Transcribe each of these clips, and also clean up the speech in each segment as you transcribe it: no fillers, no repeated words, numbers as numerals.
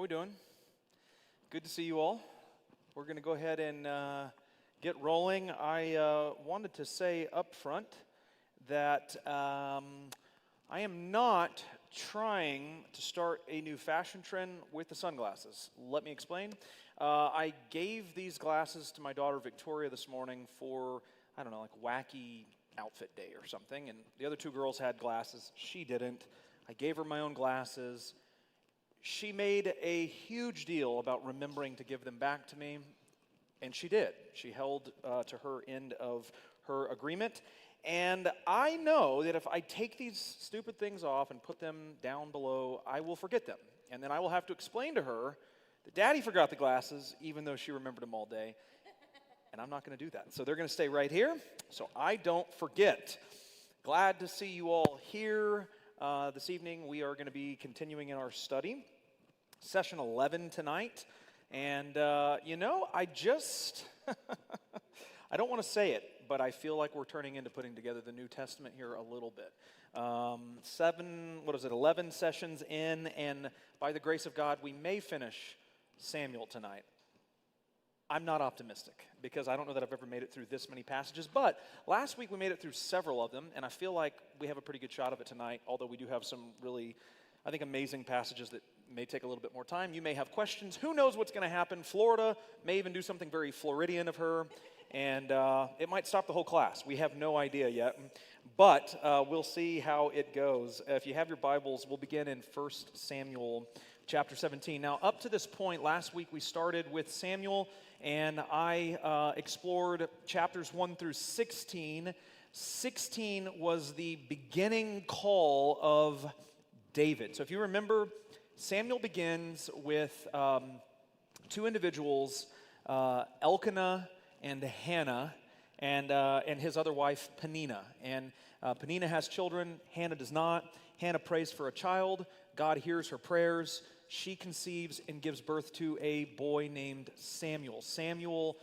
we doing? Good to see you all. We're going to go ahead and get rolling. I wanted to say up front that I am not trying to start a new fashion trend with the sunglasses. Let me explain. I gave these glasses to my daughter Victoria this morning for, I don't know, like wacky outfit day or something, and the other two girls had glasses. She didn't. I gave her my own glasses. She made a huge deal about remembering to give them back to me, and she did. She held to her end of her agreement, and I know that if I take these stupid things off and put them down below, I will forget them, and then I will have to explain to her that Daddy forgot the glasses, even though she remembered them all day, and I'm not going to do that. So they're going to stay right here, so I don't forget. Glad to see you all here. This evening we are going to be continuing in our study. Session 11 tonight, and I just, I don't want to say it, but I feel like we're turning into putting together the New Testament here a little bit. 11 sessions in, and by the grace of God, we may finish Samuel tonight. I'm not optimistic, because I don't know that I've ever made it through this many passages, but last week we made it through several of them, and I feel like we have a pretty good shot of it tonight, although we do have some really, I think, amazing passages that may take a little bit more time. You may have questions. Who knows what's going to happen? Florida may even do something very Floridian of her, and it might stop the whole class. We have no idea yet, but we'll see how it goes. If you have your Bibles, we'll begin in 1 Samuel chapter 17. Now, up to this point, last week we started with Samuel, and I explored chapters 1 through 16. 16 was the beginning call of David. So if you remember, Samuel begins with two individuals, Elkanah and Hannah, and his other wife, Peninnah. And Peninnah has children, Hannah does not. Hannah prays for a child. God hears her prayers. She conceives and gives birth to a boy named Samuel. Samuel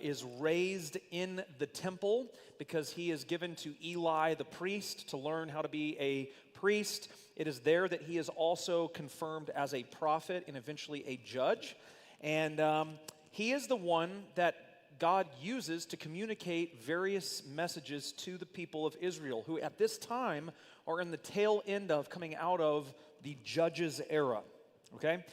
is raised in the temple because he is given to Eli the priest to learn how to be a priest. It is there that he is also confirmed as a prophet and eventually a judge. And he is the one that God uses to communicate various messages to the people of Israel, who at this time are in the tail end of coming out of the Judges era. Okay?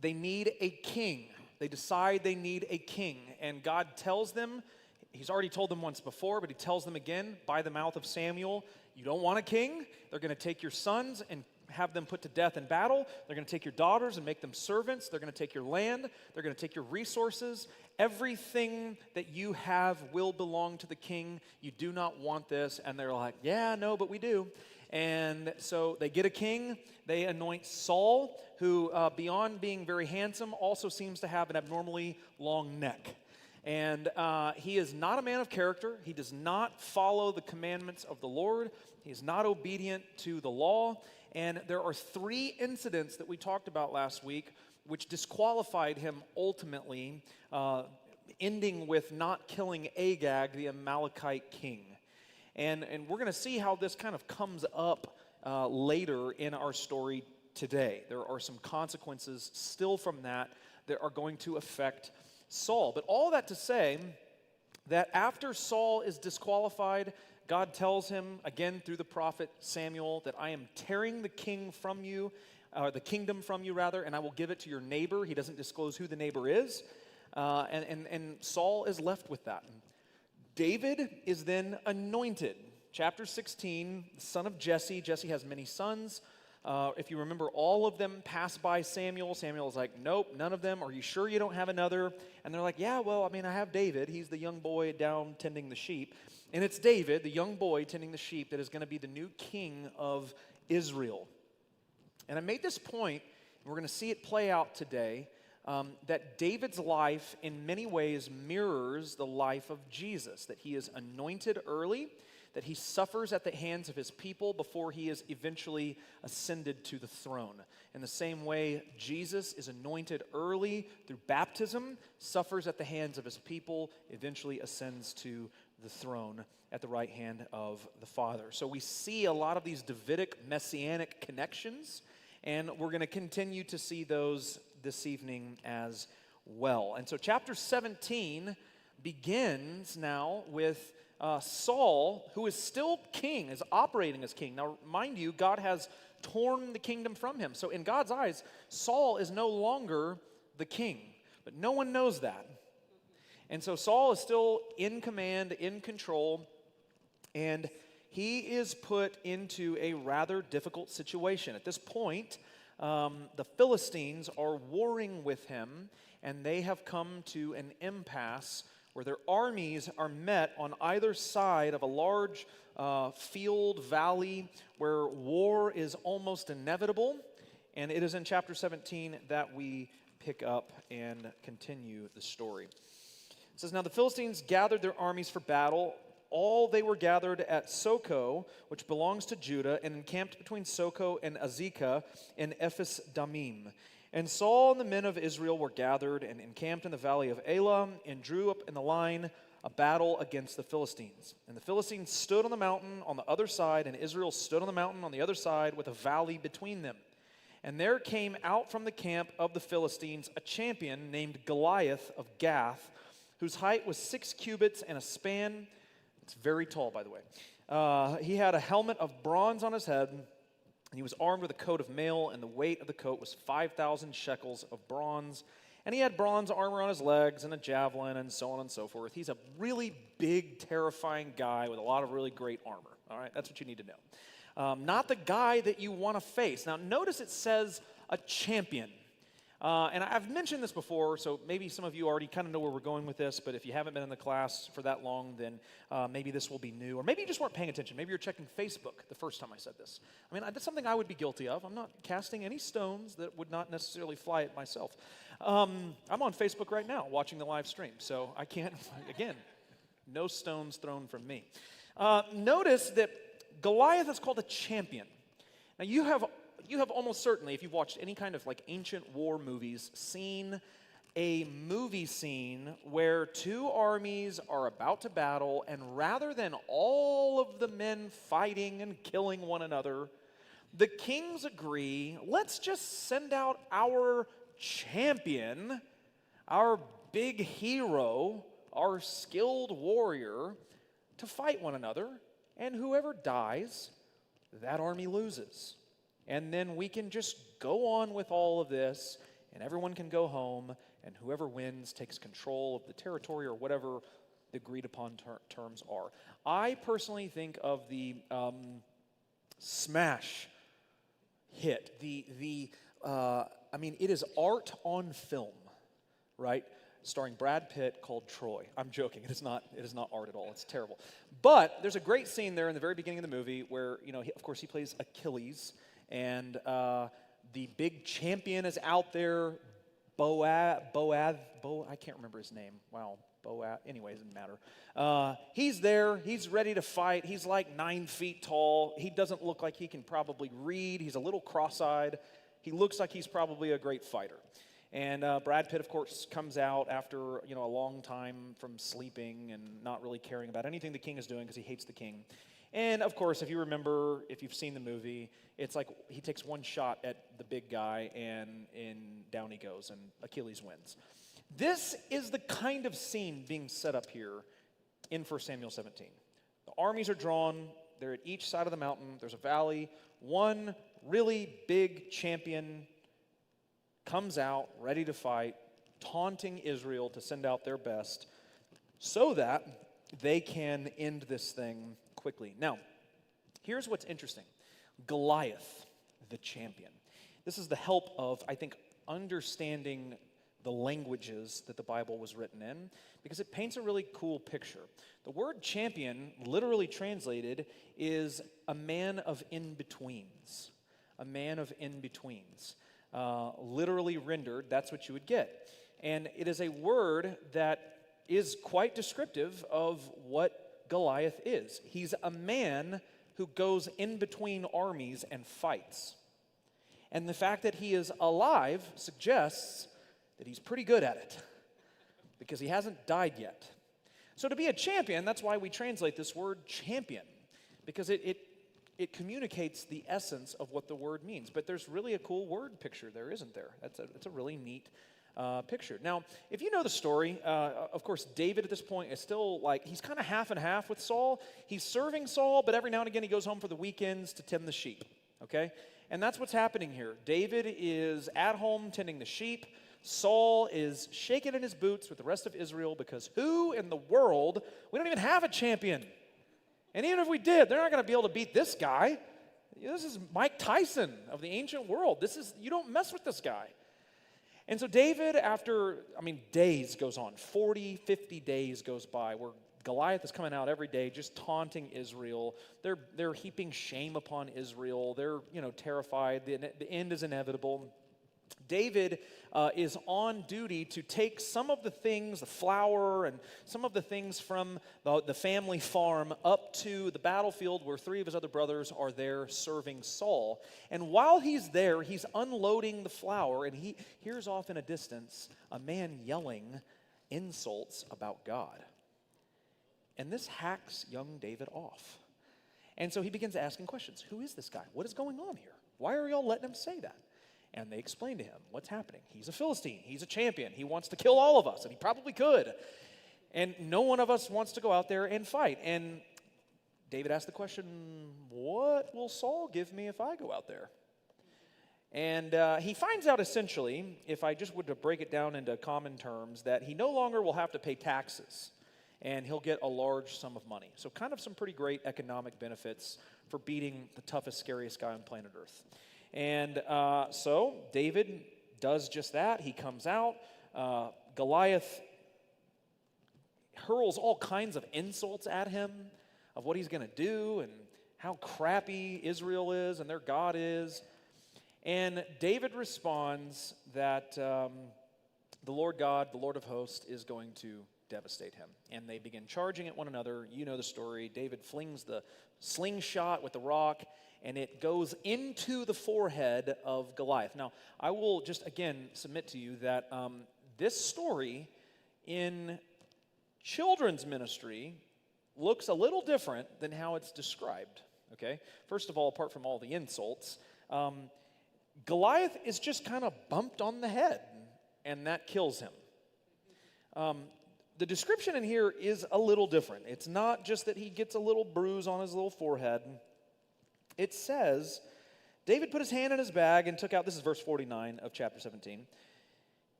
They need a king. They decide they need a king. And God tells them, he's already told them once before, but he tells them again by the mouth of Samuel, you don't want a king? They're going to take your sons and have them put to death in battle. They're going to take your daughters and make them servants. They're going to take your land. They're going to take your resources. Everything that you have will belong to the king. You do not want this. And they're like, yeah, no, but we do. And so they get a king. They anoint Saul, who beyond being very handsome, also seems to have an abnormally long neck. And he is not a man of character. He does not follow the commandments of the Lord. He is not obedient to the law. And there are three incidents that we talked about last week which disqualified him ultimately, ending with not killing Agag, the Amalekite king. And we're going to see how this kind of comes up later in our story today. There are some consequences still from that are going to affect Saul. But all that to say that after Saul is disqualified, God tells him again through the prophet Samuel that I am tearing the king from you, the kingdom from you rather, and I will give it to your neighbor. He doesn't disclose who the neighbor is, and Saul is left with that. David is then anointed. Chapter 16, the son of Jesse. Jesse has many sons. If you remember, all of them pass by Samuel. Samuel is like, nope, none of them. Are you sure you don't have another? And they're like, yeah, well, I mean, I have David. He's the young boy down tending the sheep. And it's David, the young boy tending the sheep, that is going to be the new king of Israel. And I made this point, and we're going to see it play out today, that David's life in many ways mirrors the life of Jesus, that he is anointed early, that he suffers at the hands of his people before he is eventually ascended to the throne. In the same way, Jesus is anointed early through baptism, suffers at the hands of his people, eventually ascends to the throne at the right hand of the Father. So we see a lot of these Davidic messianic connections, and we're going to continue to see those this evening as well. And so chapter 17 begins now with Saul, who is still king, is operating as king. Now, mind you, God has torn the kingdom from him. So in God's eyes, Saul is no longer the king, but no one knows that. And so Saul is still in command, in control, and he is put into a rather difficult situation. At this point, the Philistines are warring with him, and they have come to an impasse where their armies are met on either side of a large field, valley, where war is almost inevitable. And it is in chapter 17 that we pick up and continue the story. It says, "Now the Philistines gathered their armies for battle. All they were gathered at Soko, which belongs to Judah, and encamped between Soko and Azekah in Ephes Damim. And Saul and the men of Israel were gathered and encamped in the valley of Elah and drew up in the line a battle against the Philistines. And the Philistines stood on the mountain on the other side, and Israel stood on the mountain on the other side with a valley between them. And there came out from the camp of the Philistines a champion named Goliath of Gath, whose height was 6 cubits and a span." It's very tall, by the way. "He had a helmet of bronze on his head, and he was armed with a coat of mail, and the weight of the coat was 5,000 shekels of bronze. And he had bronze armor on his legs and a javelin and so on and so forth." He's a really big, terrifying guy with a lot of really great armor. All right, that's what you need to know. Not the guy that you want to face. Now, notice it says a champion. And I've mentioned this before, so maybe some of you already kind of know where we're going with this, but if you haven't been in the class for that long, then maybe this will be new. Or maybe you just weren't paying attention. Maybe you're checking Facebook the first time I said this. I mean, that's something I would be guilty of. I'm not casting any stones that would not necessarily fly at myself. I'm on Facebook right now watching the live stream, so I can't, again, no stones thrown from me. Notice that Goliath is called a champion. Now, you have almost certainly, if you've watched any kind of like ancient war movies, seen a movie scene where two armies are about to battle, and rather than all of the men fighting and killing one another, the kings agree, let's just send out our champion, our big hero, our skilled warrior, to fight one another, and whoever dies, that army loses. And then we can just go on with all of this, and everyone can go home, and whoever wins takes control of the territory or whatever the agreed upon terms are. I personally think of the smash hit, it is art on film, right? Starring Brad Pitt, called Troy. I'm joking. It is not art at all. It's terrible. But there's a great scene there in the very beginning of the movie where, of course, he plays Achilles. And the big champion is out there, I can't remember his name. Wow, anyway, it doesn't matter. He's there, he's ready to fight. He's like 9 feet tall. He doesn't look like he can probably read. He's a little cross-eyed. He looks like he's probably a great fighter. And Brad Pitt, of course, comes out after, a long time from sleeping and not really caring about anything the king is doing because he hates the king. And, of course, if you remember, if you've seen the movie, it's like he takes one shot at the big guy, and down he goes, and Achilles wins. This is the kind of scene being set up here in 1 Samuel 17. The armies are drawn. They're at each side of the mountain. There's a valley. One really big champion comes out, ready to fight, taunting Israel to send out their best so that they can end this thing quickly. Now, here's what's interesting. Goliath, the champion. This is the help of, I think, understanding the languages that the Bible was written in, because it paints a really cool picture. The word champion, literally translated, is a man of in-betweens. A man of in-betweens. Literally rendered, that's what you would get. And it is a word that is quite descriptive of what Goliath is. He's a man who goes in between armies and fights. And the fact that he is alive suggests that he's pretty good at it, because he hasn't died yet. So to be a champion, that's why we translate this word champion, because it it communicates the essence of what the word means. But there's really a cool word picture there, isn't there? It's a really neat picture. Now, if you know the story, of course, David at this point is still he's kind of half and half with Saul. He's serving Saul, but every now and again he goes home for the weekends to tend the sheep, okay? And that's what's happening here. David is at home tending the sheep. Saul is shaking in his boots with the rest of Israel because who in the world, we don't even have a champion. And even if we did, they're not going to be able to beat this guy. This is Mike Tyson of the ancient world. You don't mess with this guy. And so David, after, days goes on, 40, 50 days goes by where Goliath is coming out every day just taunting Israel. They're heaping shame upon Israel. They're, terrified. The end is inevitable. David is on duty to take some of the things, the flour and some of the things from the family farm up to the battlefield where three of his other brothers are there serving Saul. And while he's there, he's unloading the flour, and he hears off in a distance a man yelling insults about God. And this hacks young David off. And so he begins asking questions. Who is this guy? What is going on here? Why are y'all letting him say that? And they explain to him what's happening. He's a Philistine. He's a champion. He wants to kill all of us, and he probably could. And no one of us wants to go out there and fight. And David asked the question, what will Saul give me if I go out there? And he finds out essentially, if I just were to break it down into common terms, that he no longer will have to pay taxes, and he'll get a large sum of money. So kind of some pretty great economic benefits for beating the toughest, scariest guy on planet Earth. And so David does just that. He comes out. Goliath hurls all kinds of insults at him of what he's going to do and how crappy Israel is and their God is. And David responds that the Lord God, the Lord of hosts, is going to devastate him. And they begin charging at one another. You know the story. David flings the slingshot with the rock, and it goes into the forehead of Goliath. Now, I will just again submit to you that this story in children's ministry looks a little different than how it's described, okay? First of all, apart from all the insults, Goliath is just kind of bumped on the head, and that kills him. The description in here is a little different. It's not just that he gets a little bruise on his little forehead. It says, David put his hand in his bag and took out, this is verse 49 of chapter 17,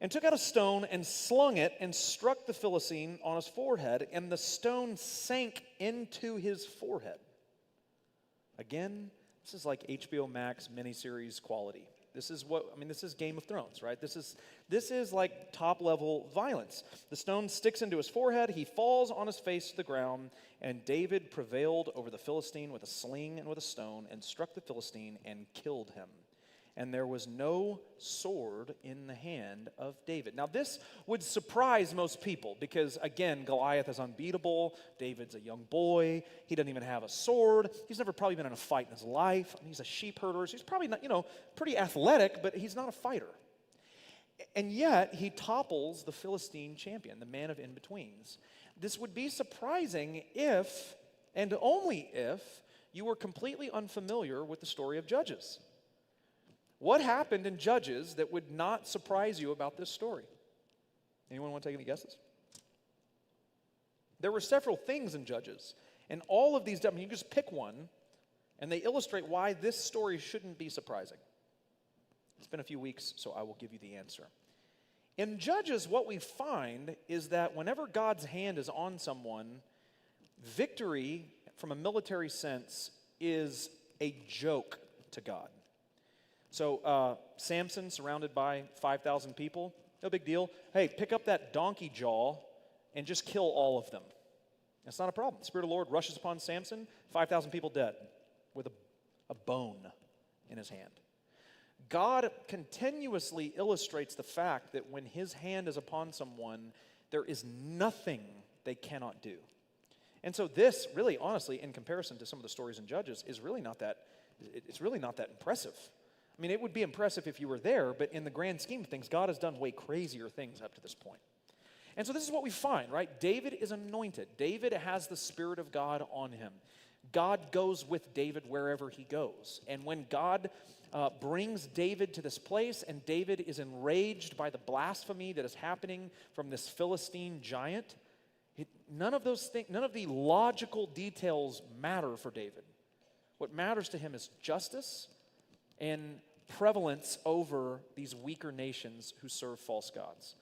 and took out a stone and slung it and struck the Philistine on his forehead, and the stone sank into his forehead. Again, this is like HBO Max miniseries quality. This is Game of Thrones, right? This is like top-level violence. The stone sticks into his forehead. He falls on his face to the ground, and David prevailed over the Philistine with a sling and with a stone and struck the Philistine and killed him. And there was no sword in the hand of David. Now, this would surprise most people because, again, Goliath is unbeatable. David's a young boy. He doesn't even have a sword. He's never probably been in a fight in his life. He's a sheep herder, so he's probably not, pretty athletic, but he's not a fighter. And yet, he topples the Philistine champion, the man of in-betweens. This would be surprising if, and only if, you were completely unfamiliar with the story of Judges. What happened in Judges that would not surprise you about this story? Anyone want to take any guesses? There were several things in Judges, and all of these, you can just pick one, and they illustrate why this story shouldn't be surprising. It's been a few weeks, so I will give you the answer. In Judges, what we find is that whenever God's hand is on someone, victory, from a military sense, is a joke to God. So Samson, surrounded by 5,000 people, no big deal. Hey, pick up that donkey jaw and just kill all of them. That's not a problem. The Spirit of the Lord rushes upon Samson, 5,000 people dead with a bone in his hand. God continuously illustrates the fact that when his hand is upon someone, there is nothing they cannot do. And so this, really, honestly, in comparison to some of the stories in Judges, is really not that, it's really not that impressive. I mean, it would be impressive if you were there, but in the grand scheme of things, God has done way crazier things up to this point. And so this is what we find, right? David is anointed. David has the Spirit of God on him. God goes with David wherever he goes. And when God brings David to this place, and David is enraged by the blasphemy that is happening from this Philistine giant, none of the logical details matter for David. What matters to him is justice and prevalence over these weaker nations who serve false gods.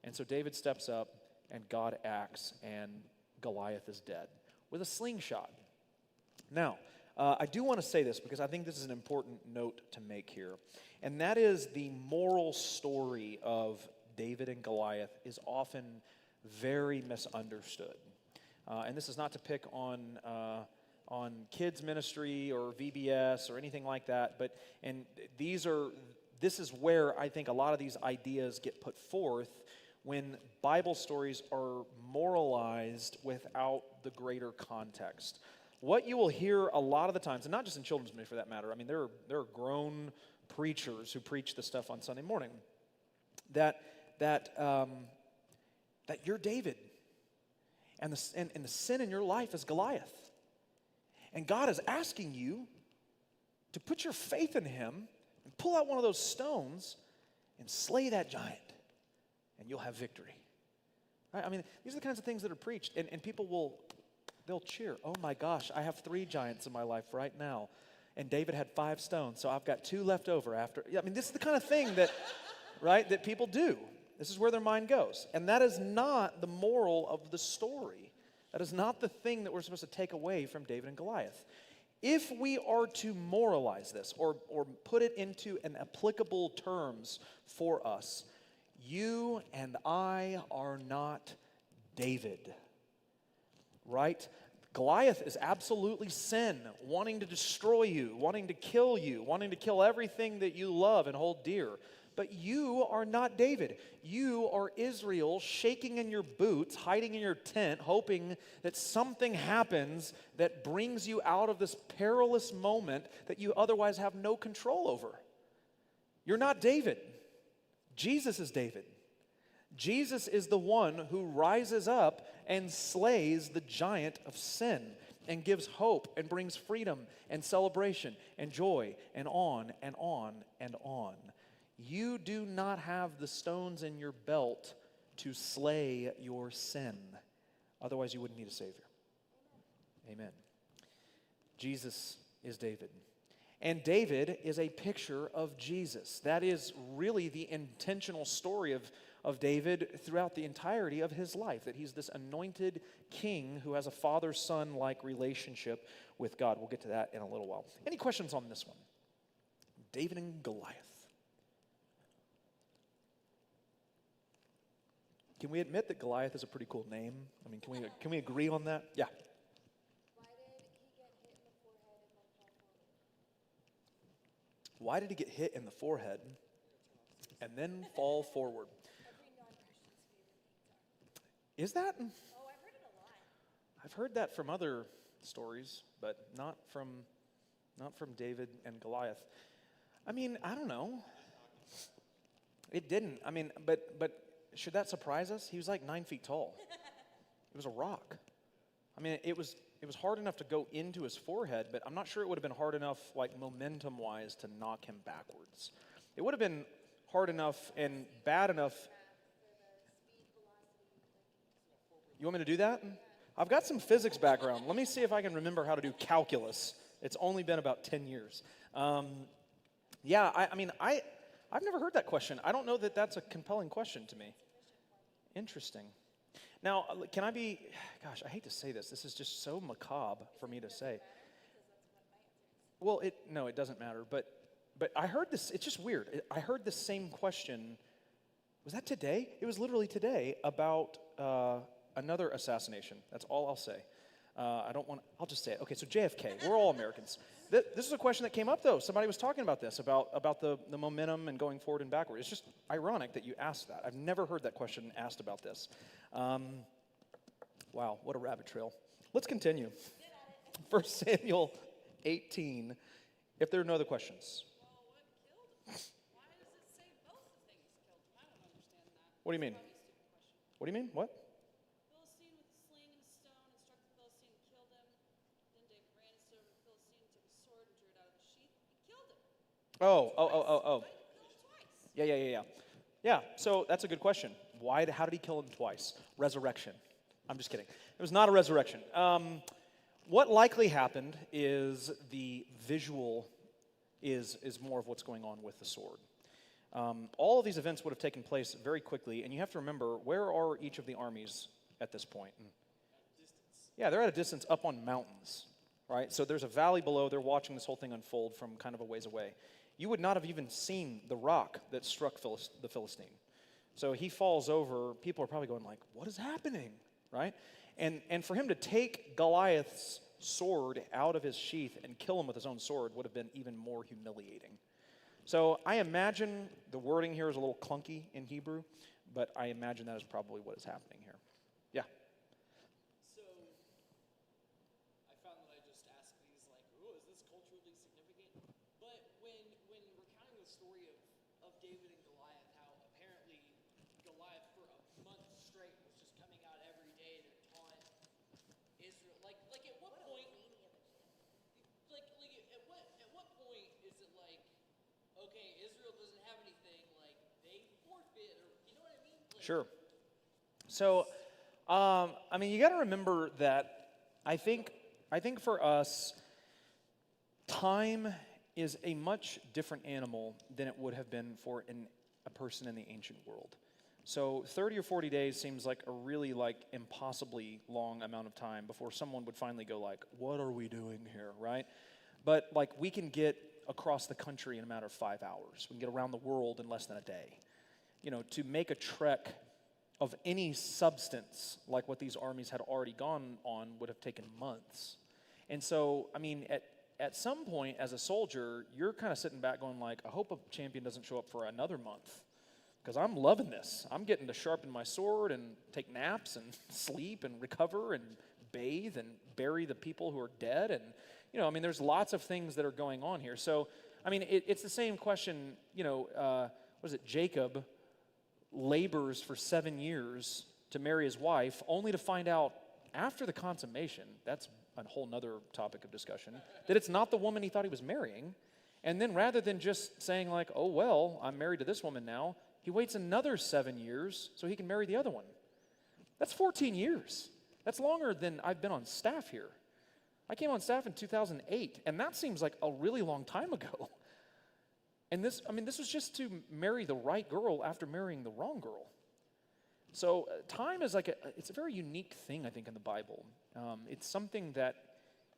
And so David steps up, and God acts, and Goliath is dead with a slingshot. Now, I do want to say this because I think this is an important note to make here, and that is the moral story of David and Goliath is often very misunderstood. And this is not to pick on kids ministry or VBS or anything like that, but this is where I think a lot of these ideas get put forth when Bible stories are moralized without the greater context. What you will hear a lot of the times, and not just in children's ministry for that matter, I mean, there are grown preachers who preach this stuff on Sunday morning, that you're David, and the sin in your life is Goliath. And God is asking you to put your faith in him and pull out one of those stones and slay that giant, and you'll have victory. Right? I mean, these are the kinds of things that are preached, and people they'll cheer. Oh my gosh, I have 3 giants in my life right now, and David had 5 stones, so I've got 2 left over after. I mean, this is the kind of thing that, right, that people do. This is where their mind goes, and that is not the moral of the story. That is not the thing that we're supposed to take away from David and Goliath. If we are to moralize this or put it into an applicable terms for us, you and I are not David, right? Goliath is absolutely sin, wanting to destroy you, wanting to kill everything that you love and hold dear. But you are not David. You are Israel, shaking in your boots, hiding in your tent, hoping that something happens that brings you out of this perilous moment that you otherwise have no control over. You're not David. Jesus is David. Jesus is the one who rises up and slays the giant of sin and gives hope and brings freedom and celebration and joy and on and on and on. You do not have the stones in your belt to slay your sin. Otherwise, you wouldn't need a Savior. Amen. Jesus is David. And David is a picture of Jesus. That is really the intentional story of David throughout the entirety of his life, that he's this anointed king who has a father-son-like relationship with God. We'll get to that in a little while. Any questions on this one? David and Goliath. Can we admit that Goliath is a pretty cool name? I mean, can we agree on that? Yeah. Why did he get hit in the forehead and then fall forward? Is that? Oh, I've heard it a lot. I've heard that from other stories, but not from David and Goliath. I mean, I don't know. It didn't. I mean, but should that surprise us? He was like 9 feet tall. It was a rock. I mean, it was hard enough to go into his forehead, but I'm not sure it would have been hard enough, like momentum-wise, to knock him backwards. It would have been hard enough and bad enough. You want me to do that? I've got some physics background. Let me see if I can remember how to do calculus. It's only been about 10 years. I mean, I've never heard that question. I don't know that that's a compelling question to me. Interesting. Now, can I be, gosh, I hate to say this. This is just so macabre for me to say. Well, it doesn't matter. But I heard this, it's just weird. I heard the same question, was that today? It was literally today about another assassination. That's all I'll say. I'll just say it. Okay, so JFK, we're all Americans. This is a question that came up, though. Somebody was talking about this, about the momentum and going forward and backward. It's just ironic that you asked that. I've never heard that question asked about this. Wow, what a rabbit trail. Let's continue. 1 Samuel 18, if there are no other questions. Well, what killed him? Why does it say both the things killed him? I don't understand that. What do you mean? What do you mean? What? Philistine with a sling and a stone and struck the Philistine and killed him. Then David ran Oh. Twice. Yeah. Yeah, so that's a good question. How did he kill him twice? Resurrection. I'm just kidding. It was not a resurrection. What likely happened is the visual is more of what's going on with the sword. All of these events would have taken place very quickly, and you have to remember, where are each of the armies at this point? Yeah, they're at a distance up on mountains, right? So there's a valley below. They're watching this whole thing unfold from kind of a ways away. You would not have even seen the rock that struck the Philistine. So he falls over. People are probably going like, what is happening, right? And for him to take Goliath's sword out of his sheath and kill him with his own sword would have been even more humiliating. So I imagine the wording here is a little clunky in Hebrew, but I imagine that is probably what is happening here. Yeah. So, I found that I just asked these like, oh, is this culturally significant? But when recounting the story of David and Goliath, how apparently Goliath for a month straight was just coming out every day to taunt Israel. Like at what point? At what point is it like, okay, Israel doesn't have anything, like they forfeit, or you know what I mean? Like, Sure. So, I mean, you got to remember that I think for us, time is a much different animal than it would have been for a person in the ancient world. So 30 or 40 days seems like a really impossibly long amount of time before someone would finally go like, what are we doing here, right? But we can get across the country in a matter of 5 hours. We can get around the world in less than a day. To make a trek of any substance like what these armies had already gone on would have taken months. And so, I mean, at some point as a soldier, you're kind of sitting back going like, I hope a champion doesn't show up for another month because I'm loving this. I'm getting to sharpen my sword and take naps and sleep and recover and bathe and bury the people who are dead. And, I mean, there's lots of things that are going on here. So, I mean, it's the same question, what is it, Jacob labors for 7 years to marry his wife, only to find out after the consummation, that's a whole nother topic of discussion, that it's not the woman he thought he was marrying. And then rather than just saying like, oh, well, I'm married to this woman now, he waits another 7 years so he can marry the other one. That's 14 years. That's longer than I've been on staff here. I came on staff in 2008, and that seems like a really long time ago. And this was just to marry the right girl after marrying the wrong girl. So time is it's a very unique thing, I think, in the Bible. It's something that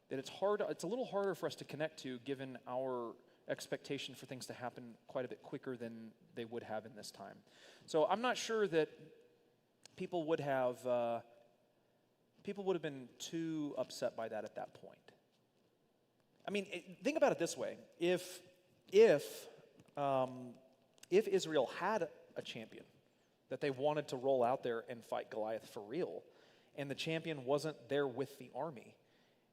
it's a little harder for us to connect to given our expectation for things to happen quite a bit quicker than they would have in this time. So I'm not sure that people would have been too upset by that at that point. I mean, think about it this way. If Israel had a champion that they wanted to roll out there and fight Goliath for real, and the champion wasn't there with the army,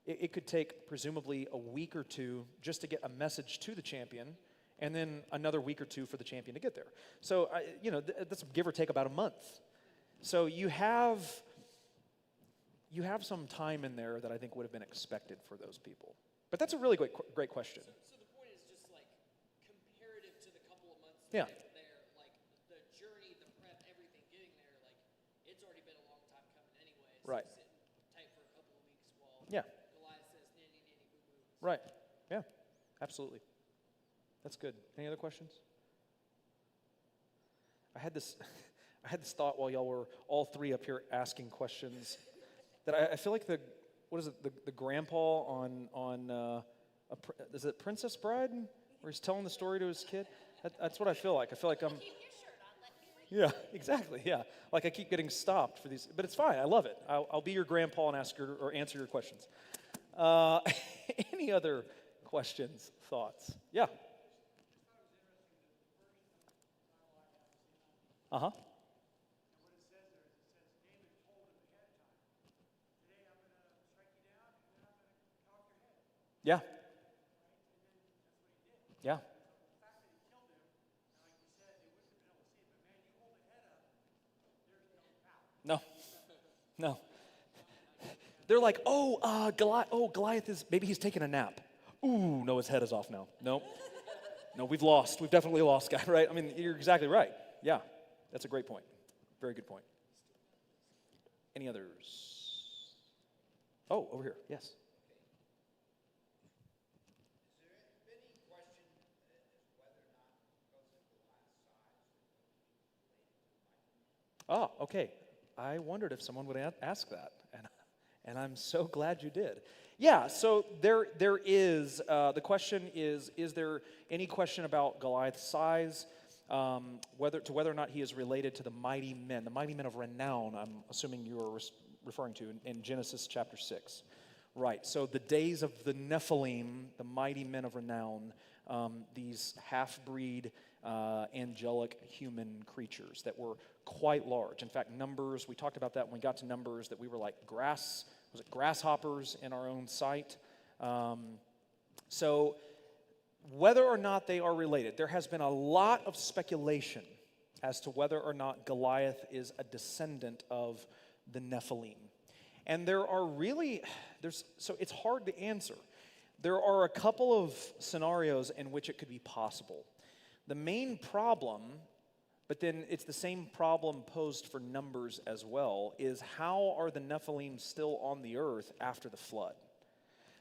it could take presumably a week or two just to get a message to the champion, and then another week or two for the champion to get there. So, that's give or take about a month. So you have some time in there that I think would have been expected for those people. But that's a really great question. So the point is just like comparative to the couple of months Yeah. that there, like the journey, the prep, everything getting there, like it's already been a long time coming anyway. So Right. sitting tight for a couple of weeks while Yeah. Goliath says nanny nanny boo boo. Right. Yeah. Absolutely. That's good. Any other questions? I had this thought while y'all were all three up here asking questions that I feel like the grandpa on is it Princess Bride where he's telling the story to his kid? That's what I feel like. I feel like I'm. Keep your shirt on. Let me read. Yeah, exactly. Yeah, like I keep getting stopped for these, but it's fine. I love it. I'll be your grandpa and answer your questions. Any other questions, thoughts? Yeah. Uh huh. Yeah. Yeah. No. No. They're like, Goliath is, maybe he's taking a nap. Ooh, no, his head is off now. Nope. No, we've lost. We've definitely lost, guy, right? I mean, you're exactly right. Yeah, that's a great point. Very good point. Any others? Oh, over here. Yes. Oh, okay. I wondered if someone would ask that, and I'm so glad you did. Yeah, so there is, the question is there any question about Goliath's size, whether or not he is related to the mighty men of renown, I'm assuming you are referring to in Genesis chapter 6. Right, so the days of the Nephilim, the mighty men of renown, these half-breed angelic human creatures that were quite large. In fact, Numbers, we talked about that when we got to Numbers, that we were like grasshoppers in our own sight. So whether or not they are related, there has been a lot of speculation as to whether or not Goliath is a descendant of the Nephilim. And there are really, so it's hard to answer. There are a couple of scenarios in which it could be possible. The main problem, but then it's the same problem posed for Numbers as well, is how are the Nephilim still on the earth after the flood?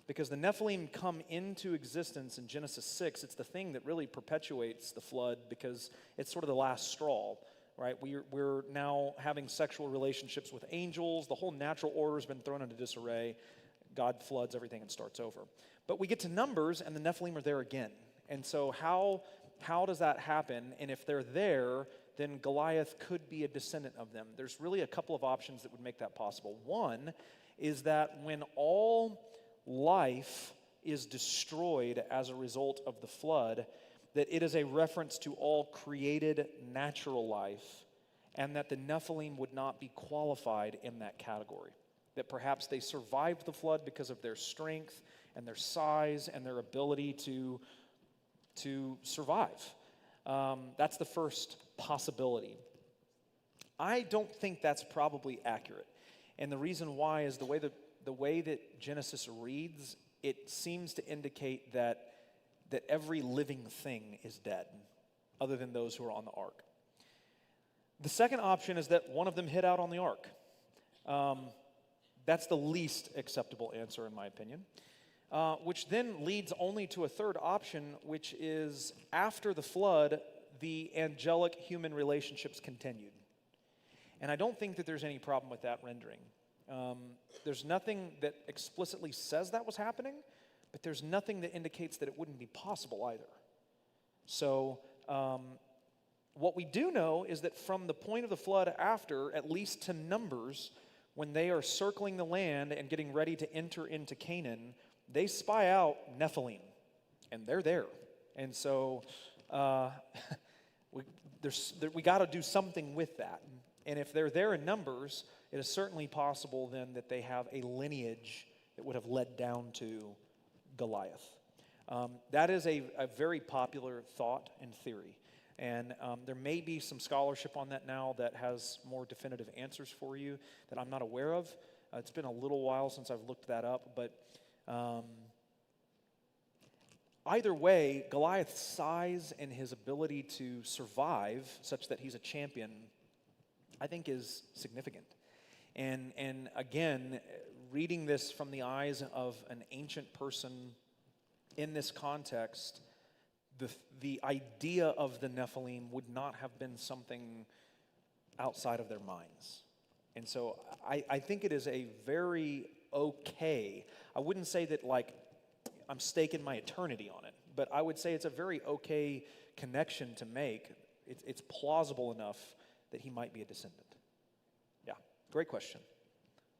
Because the Nephilim come into existence in Genesis 6. It's the thing that really perpetuates the flood because it's sort of the last straw, right? We're now having sexual relationships with angels. The whole natural order has been thrown into disarray. God floods everything and starts over. But we get to Numbers, and the Nephilim are there again. And so how does that happen? And if they're there, then Goliath could be a descendant of them. There's really a couple of options that would make that possible. One is that when all life is destroyed as a result of the flood, that it is a reference to all created natural life, and that the Nephilim would not be qualified in that category. That perhaps they survived the flood because of their strength and their size and their ability to survive. That's the first possibility. I don't think that's probably accurate. And the reason why is the way that Genesis reads, it seems to indicate that every living thing is dead, other than those who are on the ark. The second option is that one of them hid out on the ark. That's the least acceptable answer, in my opinion. Which then leads only to a third option, which is after the flood, the angelic human relationships continued. And I don't think that there's any problem with that rendering. There's nothing that explicitly says that was happening, but there's nothing that indicates that it wouldn't be possible either. So what we do know is that from the point of the flood after, at least to Numbers, when they are circling the land and getting ready to enter into Canaan, they spy out Nephilim, and they're there. And so we got to do something with that. And if they're there in Numbers, it is certainly possible then that they have a lineage that would have led down to Goliath. That is a very popular thought and theory. And there may be some scholarship on that now that has more definitive answers for you that I'm not aware of. It's been a little while since I've looked that up, but either way, Goliath's size and his ability to survive such that he's a champion, I think, is significant. And again, reading this from the eyes of an ancient person in this context, the idea of the Nephilim would not have been something outside of their minds. And so I think it is a very okay, I wouldn't say that like I'm staking my eternity on it, but I would say it's a very okay connection to make. It's plausible enough that he might be a descendant. Yeah, great question.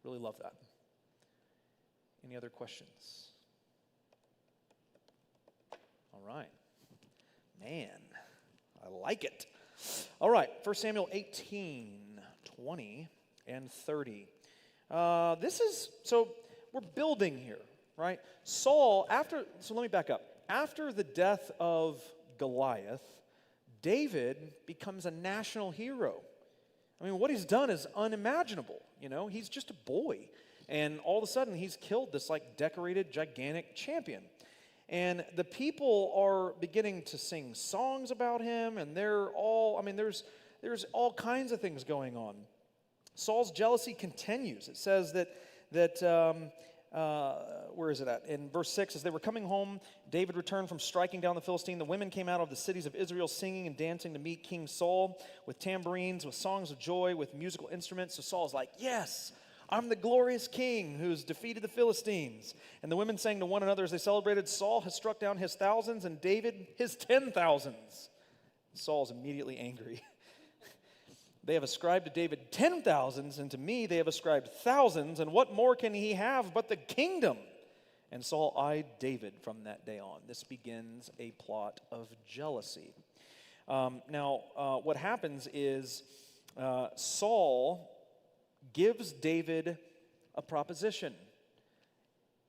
Really love that. Any other questions? All right. Man, I like it. All right, 1 Samuel 18, 20, and 30. So we're building here, right? Saul, so let me back up. After the death of Goliath, David becomes a national hero. I mean, what he's done is unimaginable, He's just a boy. And all of a sudden, he's killed this, decorated, gigantic champion. And the people are beginning to sing songs about him, and they're all, there's all kinds of things going on. Saul's jealousy continues. It says where is it at? In verse 6, as they were coming home, David returned from striking down the Philistine. The women came out of the cities of Israel singing and dancing to meet King Saul with tambourines, with songs of joy, with musical instruments. So Saul's like, yes, I'm the glorious king who's defeated the Philistines. And the women sang to one another as they celebrated, Saul has struck down his thousands and David his 10,000s. Saul's immediately angry. They have ascribed to David 10,000s, and to me they have ascribed thousands, and what more can he have but the kingdom? And Saul eyed David from that day on. This begins a plot of jealousy. What happens is Saul gives David a proposition.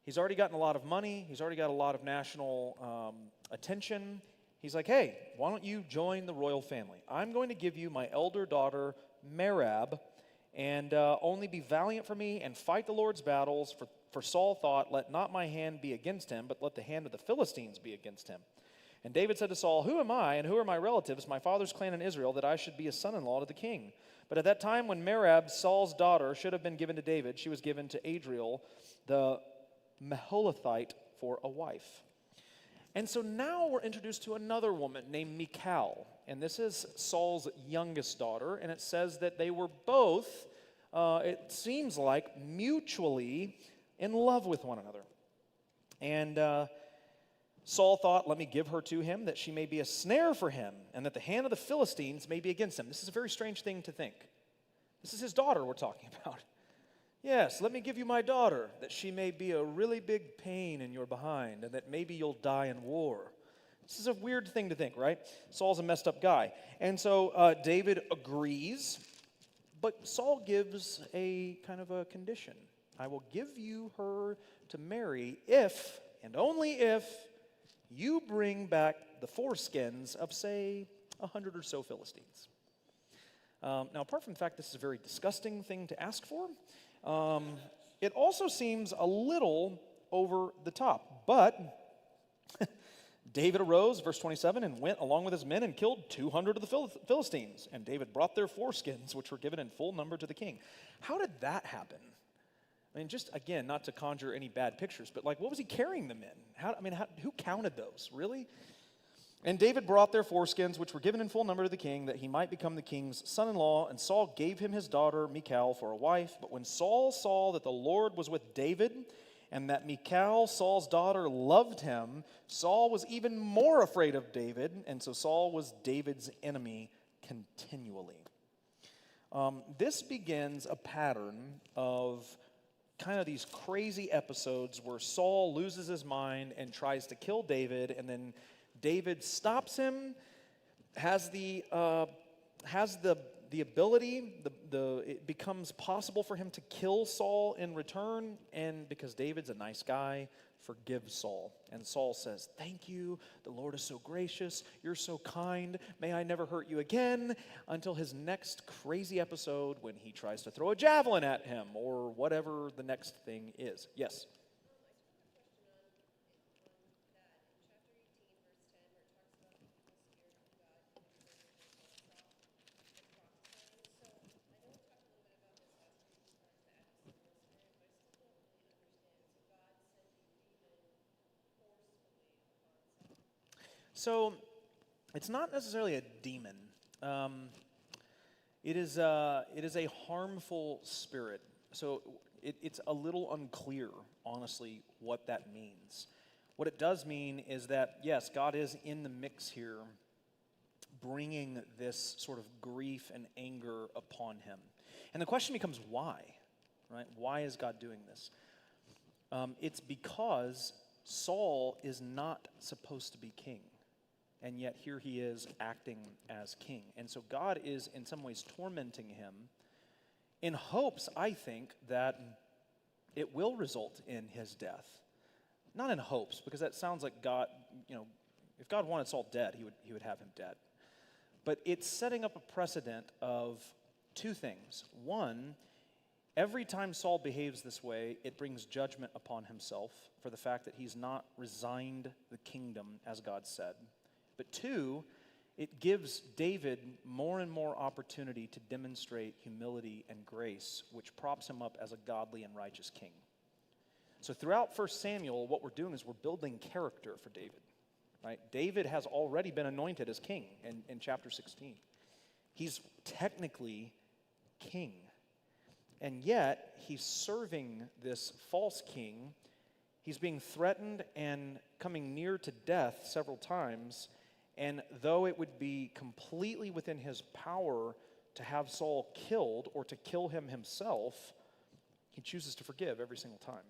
He's already gotten a lot of money. He's already got a lot of national attention. He's like, hey, why don't you join the royal family? I'm going to give you my elder daughter, Merab, and only be valiant for me and fight the Lord's battles. For Saul thought, let not my hand be against him, but let the hand of the Philistines be against him. And David said to Saul, who am I and who are my relatives, my father's clan in Israel, that I should be a son-in-law to the king? But at that time when Merab, Saul's daughter, should have been given to David, she was given to Adriel, the Meholathite, for a wife. And so now we're introduced to another woman named Michal. And this is Saul's youngest daughter. And it says that they were both, it seems like, mutually in love with one another. And Saul thought, let me give her to him, that she may be a snare for him, and that the hand of the Philistines may be against him. This is a very strange thing to think. This is his daughter we're talking about. Yes, let me give you my daughter, that she may be a really big pain in your behind, and that maybe you'll die in war. This is a weird thing to think, right? Saul's a messed up guy. And so David agrees, but Saul gives a kind of a condition. I will give you her to marry if, and only if, you bring back the foreskins of, say, 100 or so Philistines. Now, apart from the fact this is a very disgusting thing to ask for, it also seems a little over the top. But David arose, verse 27, and went along with his men and killed 200 of the Philistines. And David brought their foreskins, which were given in full number to the king. How did that happen? I mean, just, again, not to conjure any bad pictures, but, like, what was he carrying them in? Who counted those? Really? And David brought their foreskins, which were given in full number to the king, that he might become the king's son-in-law. And Saul gave him his daughter, Michal, for a wife. But when Saul saw that the Lord was with David, and that Michal, Saul's daughter, loved him, Saul was even more afraid of David, and so Saul was David's enemy continually. This begins a pattern of kind of these crazy episodes where Saul loses his mind and tries to kill David, and then David stops him, has the ability, it becomes possible for him to kill Saul in return, and because David's a nice guy, forgives Saul. And Saul says, thank you, the Lord is so gracious, you're so kind, may I never hurt you again, until his next crazy episode when he tries to throw a javelin at him, or whatever the next thing is. Yes? So, it's not necessarily a demon. It is a harmful spirit. So, it's a little unclear, honestly, what that means. What it does mean is that, yes, God is in the mix here, bringing this sort of grief and anger upon him. And the question becomes why, right? Why is God doing this? It's because Saul is not supposed to be king. And yet here he is acting as king. And so God is in some ways tormenting him in hopes, I think, that it will result in his death. Not in hopes, because that sounds like God, if God wanted Saul dead, he would have him dead. But it's setting up a precedent of two things. One, Every time Saul behaves this way, it brings judgment upon himself for the fact that he's not resigned the kingdom as God said. But two, it gives David more and more opportunity to demonstrate humility and grace, which props him up as a godly and righteous king. So throughout 1 Samuel, what we're doing is we're building character for David. Right? David has already been anointed as king in chapter 16. He's technically king. And yet, he's serving this false king. He's being threatened and coming near to death several times. And though it would be completely within his power to have Saul killed or to kill him himself, he chooses to forgive every single time.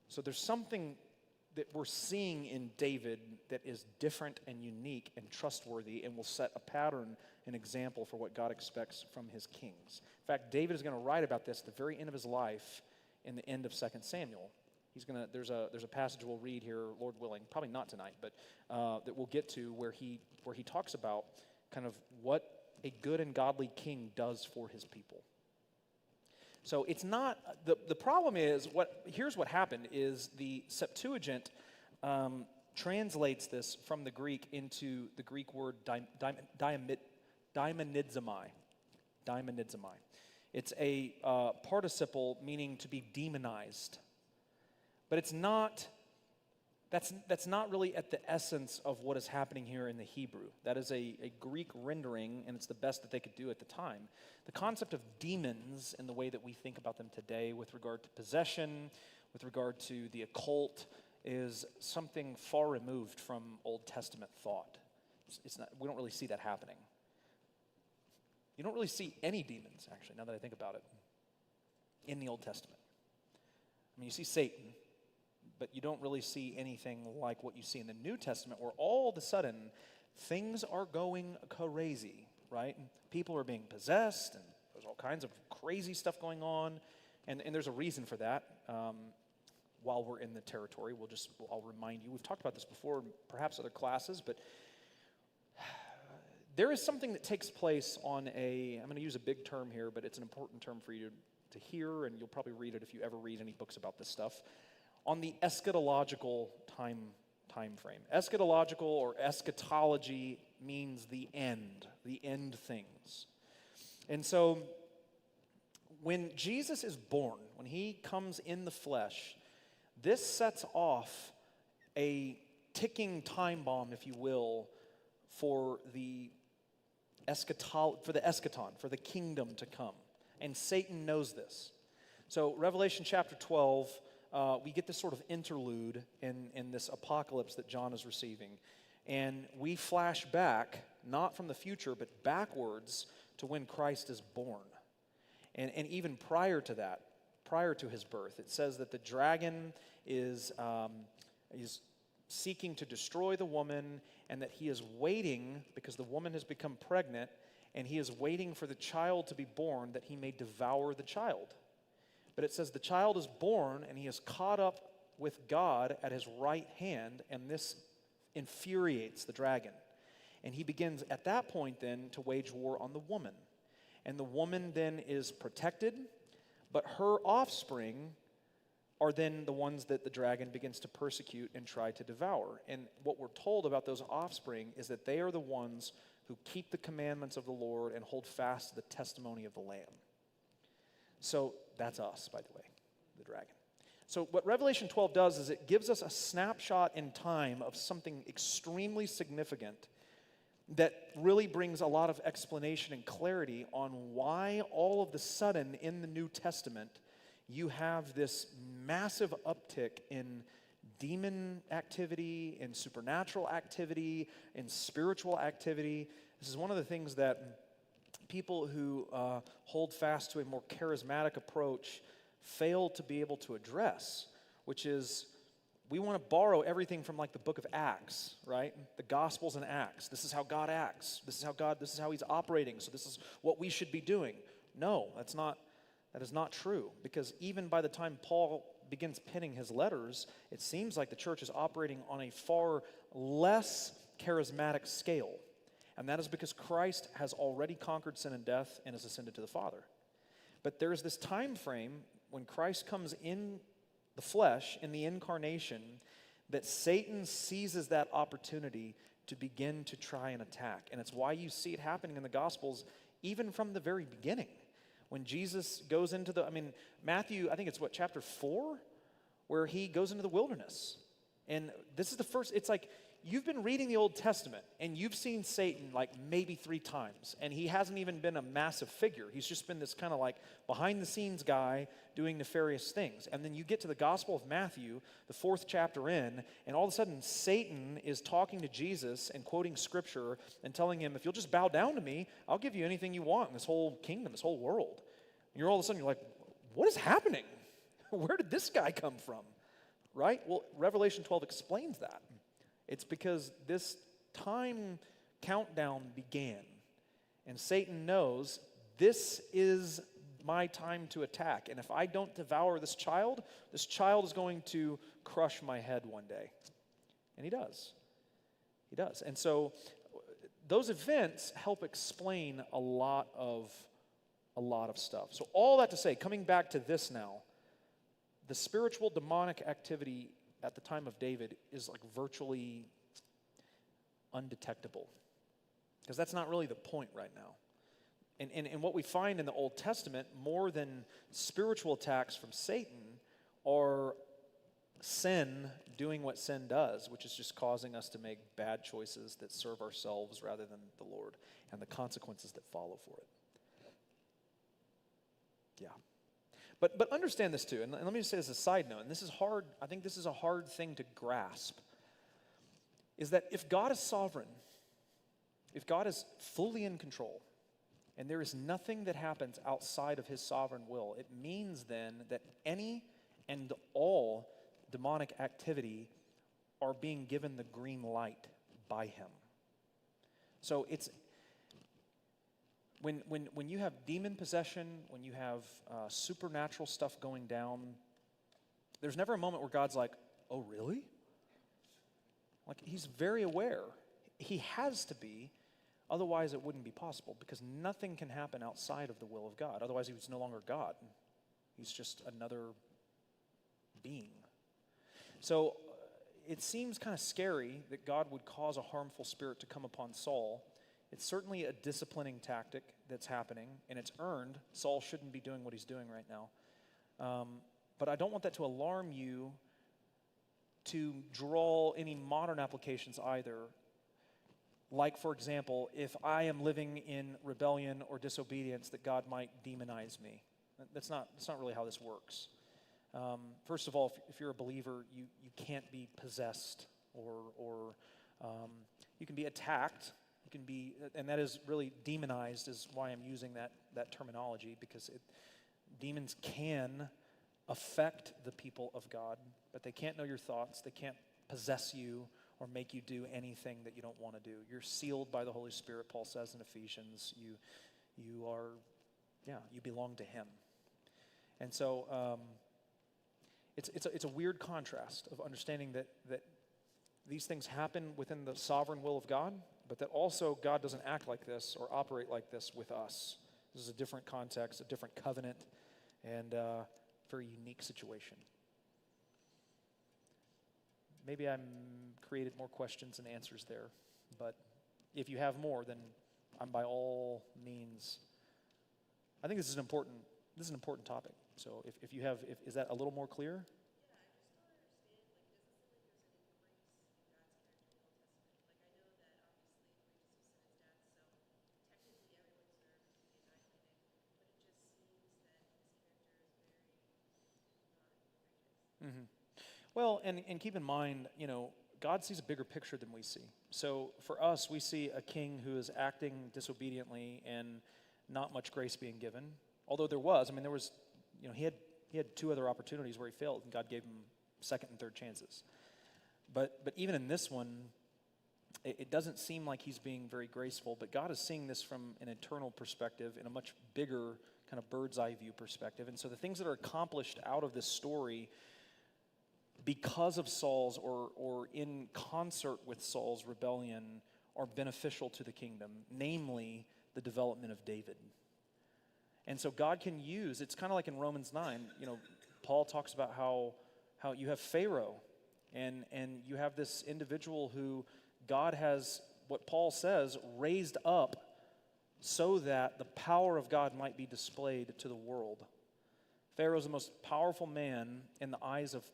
So there's something that we're seeing in David that is different and unique and trustworthy and will set a pattern, an example for what God expects from his kings. In fact, David is going to write about this at the very end of his life in the end of 2 Samuel. There's a passage we'll read here, Lord willing, probably not tonight, but that we'll get to where he talks about kind of what a good and godly king does for his people. So it's not, the problem is, here's what happened, is the Septuagint translates this from the Greek into the Greek word daimonidzomai. It's a participle meaning to be demonized. But it's not, that's not really at the essence of what is happening here in the Hebrew. That is a Greek rendering, and it's the best that they could do at the time. The concept of demons in the way that we think about them today with regard to possession, with regard to the occult, is something far removed from Old Testament thought. It's not, we don't really see that happening. You don't really see any demons, actually, now that I think about it, in the Old Testament. I mean, you see Satan, but you don't really see anything like what you see in the New Testament, where all of a sudden things are going crazy, right? And people are being possessed, and there's all kinds of crazy stuff going on, and there's a reason for that. While we're in the territory, I'll remind you, we've talked about this before, perhaps other classes, but there is something that takes place on I'm going to use a big term here, but it's an important term for you to hear, and you'll probably read it if you ever read any books about this stuff, on the eschatological time frame. Eschatological or eschatology means the end things. And so when Jesus is born, when he comes in the flesh, this sets off a ticking time bomb, if you will, for the eschaton, for the kingdom to come. And Satan knows this. So Revelation chapter 12, we get this sort of interlude in this apocalypse that John is receiving. And we flash back, not from the future, but backwards to when Christ is born. And even prior to that, prior to his birth, it says that the dragon is seeking to destroy the woman, and that he is waiting, because the woman has become pregnant, and he is waiting for the child to be born that he may devour the child. But it says the child is born, and he is caught up with God at his right hand, and this infuriates the dragon. And he begins at that point then to wage war on the woman. And the woman then is protected, but her offspring are then the ones that the dragon begins to persecute and try to devour. And what we're told about those offspring is that they are the ones who keep the commandments of the Lord and hold fast to the testimony of the Lamb. So that's us, by the way, the dragon. So what Revelation 12 does is it gives us a snapshot in time of something extremely significant that really brings a lot of explanation and clarity on why all of the sudden in the New Testament you have this massive uptick in demon activity, in supernatural activity, in spiritual activity. This is one of the things that people who hold fast to a more charismatic approach fail to be able to address, which is we want to borrow everything from like the book of Acts, right? The Gospels and Acts. This is how God acts. This is how he's operating. So this is what we should be doing. No, that is not true, because even by the time Paul begins penning his letters, it seems like the church is operating on a far less charismatic scale. And that is because Christ has already conquered sin and death and has ascended to the Father. But there's this time frame when Christ comes in the flesh, in the incarnation, that Satan seizes that opportunity to begin to try and attack. And it's why you see it happening in the Gospels even from the very beginning. When Jesus goes into Matthew, I think it's chapter 4, where he goes into the wilderness. And this is the first, it's like, you've been reading the Old Testament, and you've seen Satan like maybe 3 times, and he hasn't even been a massive figure. He's just been this kind of like behind-the-scenes guy doing nefarious things. And then you get to the Gospel of Matthew, the 4th chapter in, and all of a sudden Satan is talking to Jesus and quoting Scripture and telling him, if you'll just bow down to me, I'll give you anything you want in this whole kingdom, this whole world. And all of a sudden you're like, what is happening? Where did this guy come from? Right? Well, Revelation 12 explains that. It's because this time countdown began, and Satan knows this is my time to attack. And if I don't devour this child is going to crush my head one day. And he does. He does. And so those events help explain a lot of stuff. So all that to say, coming back to this now, the spiritual demonic activity at the time of David is like virtually undetectable. Because that's not really the point right now. And what we find in the Old Testament, more than spiritual attacks from Satan, are sin doing what sin does, which is just causing us to make bad choices that serve ourselves rather than the Lord, and the consequences that follow for it. Yeah. But understand this too, and let me just say this as a side note, and this is hard, I think this is a hard thing to grasp, is that if God is sovereign, if God is fully in control, and there is nothing that happens outside of his sovereign will, it means then that any and all demonic activity are being given the green light by him. So it's when you have demon possession, when you have supernatural stuff going down, there's never a moment where God's like, oh, really? Like, he's very aware. He has to be, otherwise it wouldn't be possible, because nothing can happen outside of the will of God. Otherwise, he was no longer God. He's just another being. So it seems kind of scary that God would cause a harmful spirit to come upon Saul. It's certainly a disciplining tactic that's happening, and it's earned. Saul shouldn't be doing what he's doing right now. But I don't want that to alarm you to draw any modern applications either. Like, for example, if I am living in rebellion or disobedience, that God might demonize me. That's not really how this works. First of all, if you're a believer, you can't be possessed or you can be attacked. You can be, and that is really demonized is why I'm using that terminology, because demons can affect the people of God, but they can't know your thoughts. They can't possess you or make you do anything that you don't want to do. You're sealed by the Holy Spirit, Paul says in Ephesians. You belong to him. And so it's a weird contrast of understanding that these things happen within the sovereign will of God, but that also God doesn't act like this or operate like this with us. This is a different context, a different covenant, and a very unique situation. Maybe I'm created more questions than answers there, but if you have more, then I'm by all means. I think this is an important topic. So if you have, is that a little more clear? Mm-hmm. Well, and keep in mind, God sees a bigger picture than we see. So for us, we see a king who is acting disobediently and not much grace being given. Although there was, he had 2 other opportunities where he failed, and God gave him second and third chances. But even in this one, it doesn't seem like he's being very graceful, but God is seeing this from an eternal perspective, in a much bigger kind of bird's eye view perspective. And so the things that are accomplished out of this story because of Saul's or in concert with Saul's rebellion are beneficial to the kingdom, namely the development of David. And so God can use, it's kind of like in Romans 9, Paul talks about how you have Pharaoh, and you have this individual who God has, what Paul says, raised up so that the power of God might be displayed to the world. Pharaoh's the most powerful man in the eyes of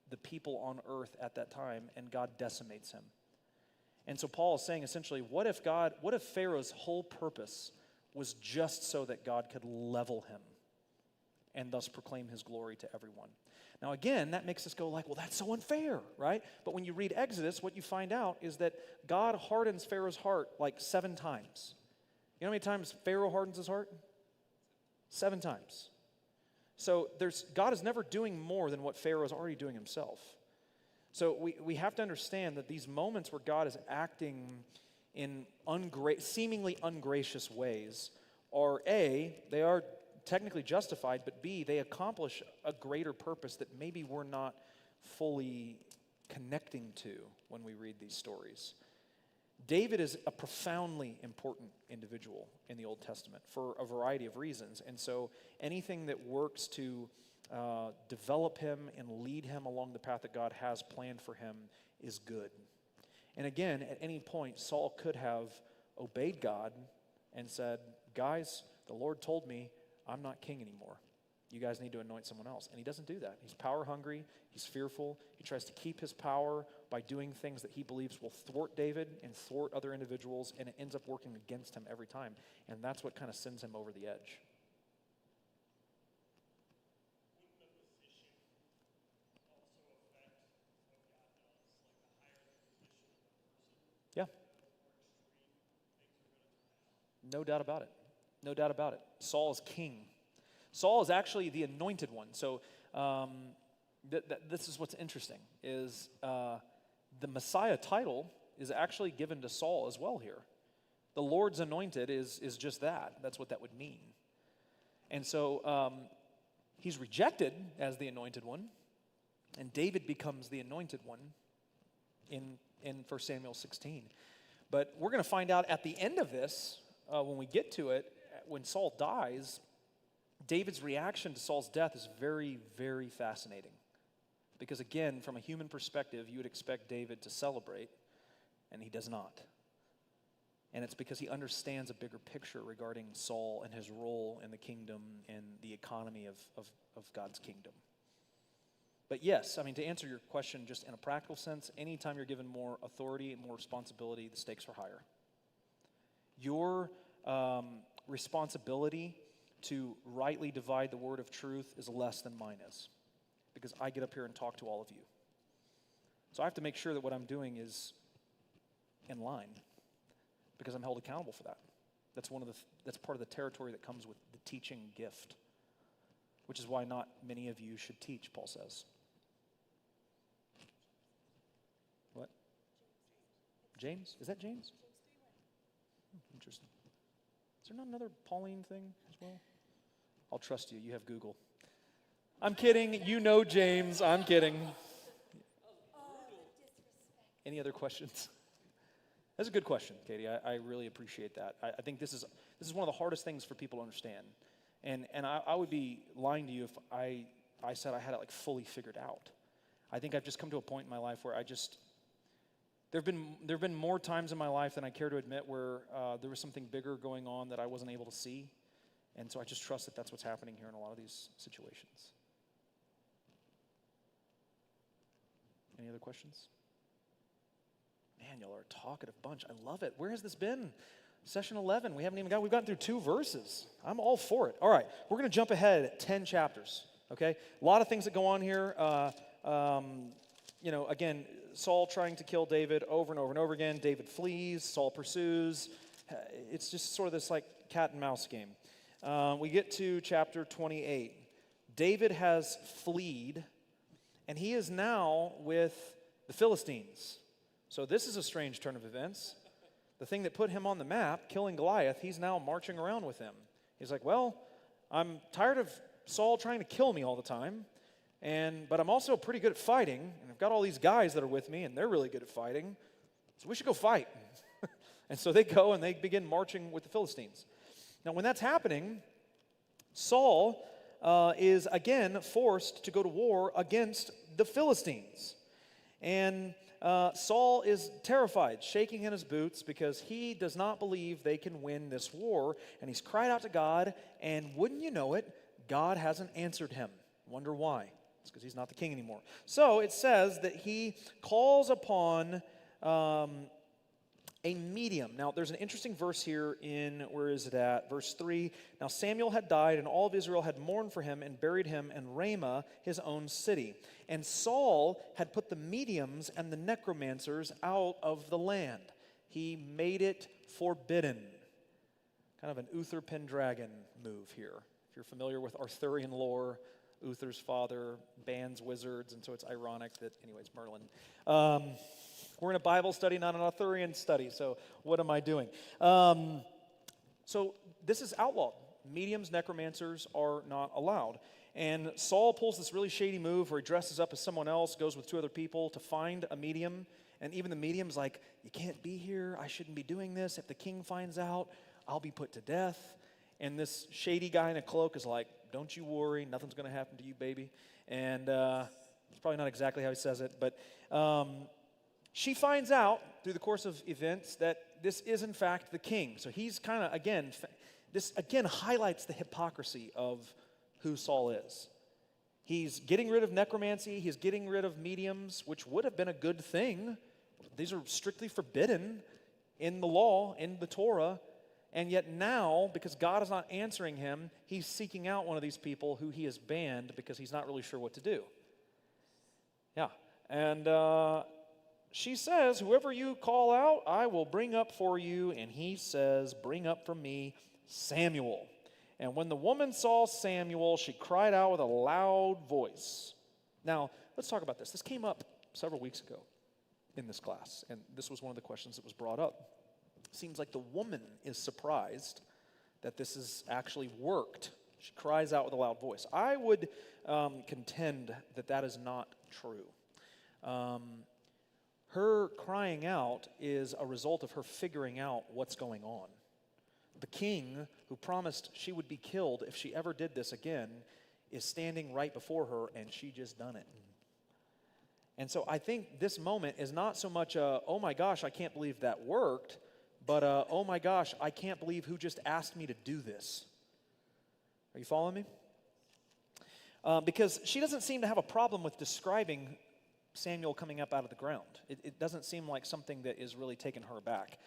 the people on earth at that time, and God decimates him. And so Paul is saying essentially, what if Pharaoh's whole purpose was just so that God could level him and thus proclaim his glory to everyone? Now again, that makes us go like, well, that's so unfair, right? But when you read Exodus, what you find out is that God hardens Pharaoh's heart like 7 times. You know how many times Pharaoh hardens his heart? 7 times. So God is never doing more than what Pharaoh is already doing himself. So we have to understand that these moments where God is acting in seemingly ungracious ways are A, they are technically justified, but B, they accomplish a greater purpose that maybe we're not fully connecting to when we read these stories. David is a profoundly important individual in the Old Testament for a variety of reasons. And so anything that works to develop him and lead him along the path that God has planned for him is good. And again, at any point, Saul could have obeyed God and said, guys, the Lord told me I'm not king anymore. You guys need to anoint someone else. And he doesn't do that. He's power hungry. He's fearful. He tries to keep his power by doing things that he believes will thwart David and thwart other individuals, and it ends up working against him every time. And that's what kind of sends him over the edge. Wouldn't the position also affect what God does? Like the higher the position of a person, Yeah. the more extreme things are going to turn out. No doubt about it. No doubt about it. Saul is king. Saul is actually the anointed one. So this is what's interesting, is the Messiah title is actually given to Saul as well here. The Lord's anointed is just that. That's what that would mean. And so he's rejected as the anointed one, and David becomes the anointed one in 1 Samuel 16. But we're going to find out at the end of this, when we get to it, when Saul dies, David's reaction to Saul's death is very, very fascinating. Because again, from a human perspective, you would expect David to celebrate, and he does not. And it's because he understands a bigger picture regarding Saul and his role in the kingdom and the economy of God's kingdom. But yes, I mean, to answer your question just in a practical sense, anytime you're given more authority and more responsibility, the stakes are higher. Your responsibility to rightly divide the word of truth is less than mine is, because I get up here and talk to all of you. So I have to make sure that what I'm doing is in line, because I'm held accountable for that. That's part of the territory that comes with the teaching gift, which is why not many of you should teach, Paul says. What? James? Is that James? Interesting. Is there not another Pauline thing as well? I'll trust you. You have Google. I'm kidding. You know James. I'm kidding. Any other questions? That's a good question, Katie. I really appreciate that. I think this is one of the hardest things for people to understand. And I would be lying to you if I said I had it like fully figured out. I think I've just come to a point in my life where there have been more times in my life than I care to admit where there was something bigger going on that I wasn't able to see. And so I just trust that that's what's happening here in a lot of these situations. Any other questions? Man, y'all are a talkative bunch. I love it. Where has this been? Session 11. We've gotten through 2 verses. I'm all for it. All right, we're going to jump ahead 10 chapters, okay? A lot of things that go on here. Again, Saul trying to kill David over and over and over again. David flees. Saul pursues. It's just sort of this like cat and mouse game. We get to chapter 28. David has fled, and he is now with the Philistines. So this is a strange turn of events. The thing that put him on the map, killing Goliath, he's now marching around with him. He's like, well, I'm tired of Saul trying to kill me all the time, but I'm also pretty good at fighting, and I've got all these guys that are with me, and they're really good at fighting, so we should go fight. And so they go, and they begin marching with the Philistines. Now, when that's happening, Saul is again forced to go to war against the Philistines. And Saul is terrified, shaking in his boots because he does not believe they can win this war. And he's cried out to God, and wouldn't you know it, God hasn't answered him. Wonder why? It's because he's not the king anymore. So it says that he calls upon a medium. Now, there's an interesting verse here in, where is it at? Verse 3. Now Samuel had died, and all of Israel had mourned for him and buried him in Ramah, his own city. And Saul had put the mediums and the necromancers out of the land. He made it forbidden. Kind of an Uther Pendragon move here. If you're familiar with Arthurian lore, Uther's father bans wizards, and so it's ironic that, anyways, Merlin. We're in a Bible study, not an Arthurian study, so what am I doing? So this is outlawed. Mediums, necromancers are not allowed. And Saul pulls this really shady move where he dresses up as someone else, goes with 2 other people to find a medium, and even the medium's like, you can't be here, I shouldn't be doing this. If the king finds out, I'll be put to death. And this shady guy in a cloak is like, don't you worry, nothing's going to happen to you, baby. And it's probably not exactly how he says it, but she finds out through the course of events that this is in fact the king. So he's kind of, again, this again highlights the hypocrisy of who Saul is. He's getting rid of necromancy, he's getting rid of mediums, which would have been a good thing. These are strictly forbidden in the law, in the Torah. And yet now, because God is not answering him, he's seeking out one of these people who he has banned because he's not really sure what to do. Yeah. And she says, whoever you call out, I will bring up for you. And he says, bring up for me Samuel. And when the woman saw Samuel, she cried out with a loud voice. Now, let's talk about this. This came up several weeks ago in this class. And this was one of the questions that was brought up. Seems like the woman is surprised that this has actually worked. She cries out with a loud voice. I would contend that that is not true. Her crying out is a result of her figuring out what's going on. The king, who promised she would be killed if she ever did this again, is standing right before her, and she just done it. And so I think this moment is not so much oh my gosh, I can't believe that worked, but oh my gosh, I can't believe who just asked me to do this. Are you following me? Because she doesn't seem to have a problem with describing Samuel coming up out of the ground. It doesn't seem like something that is really taking her aback.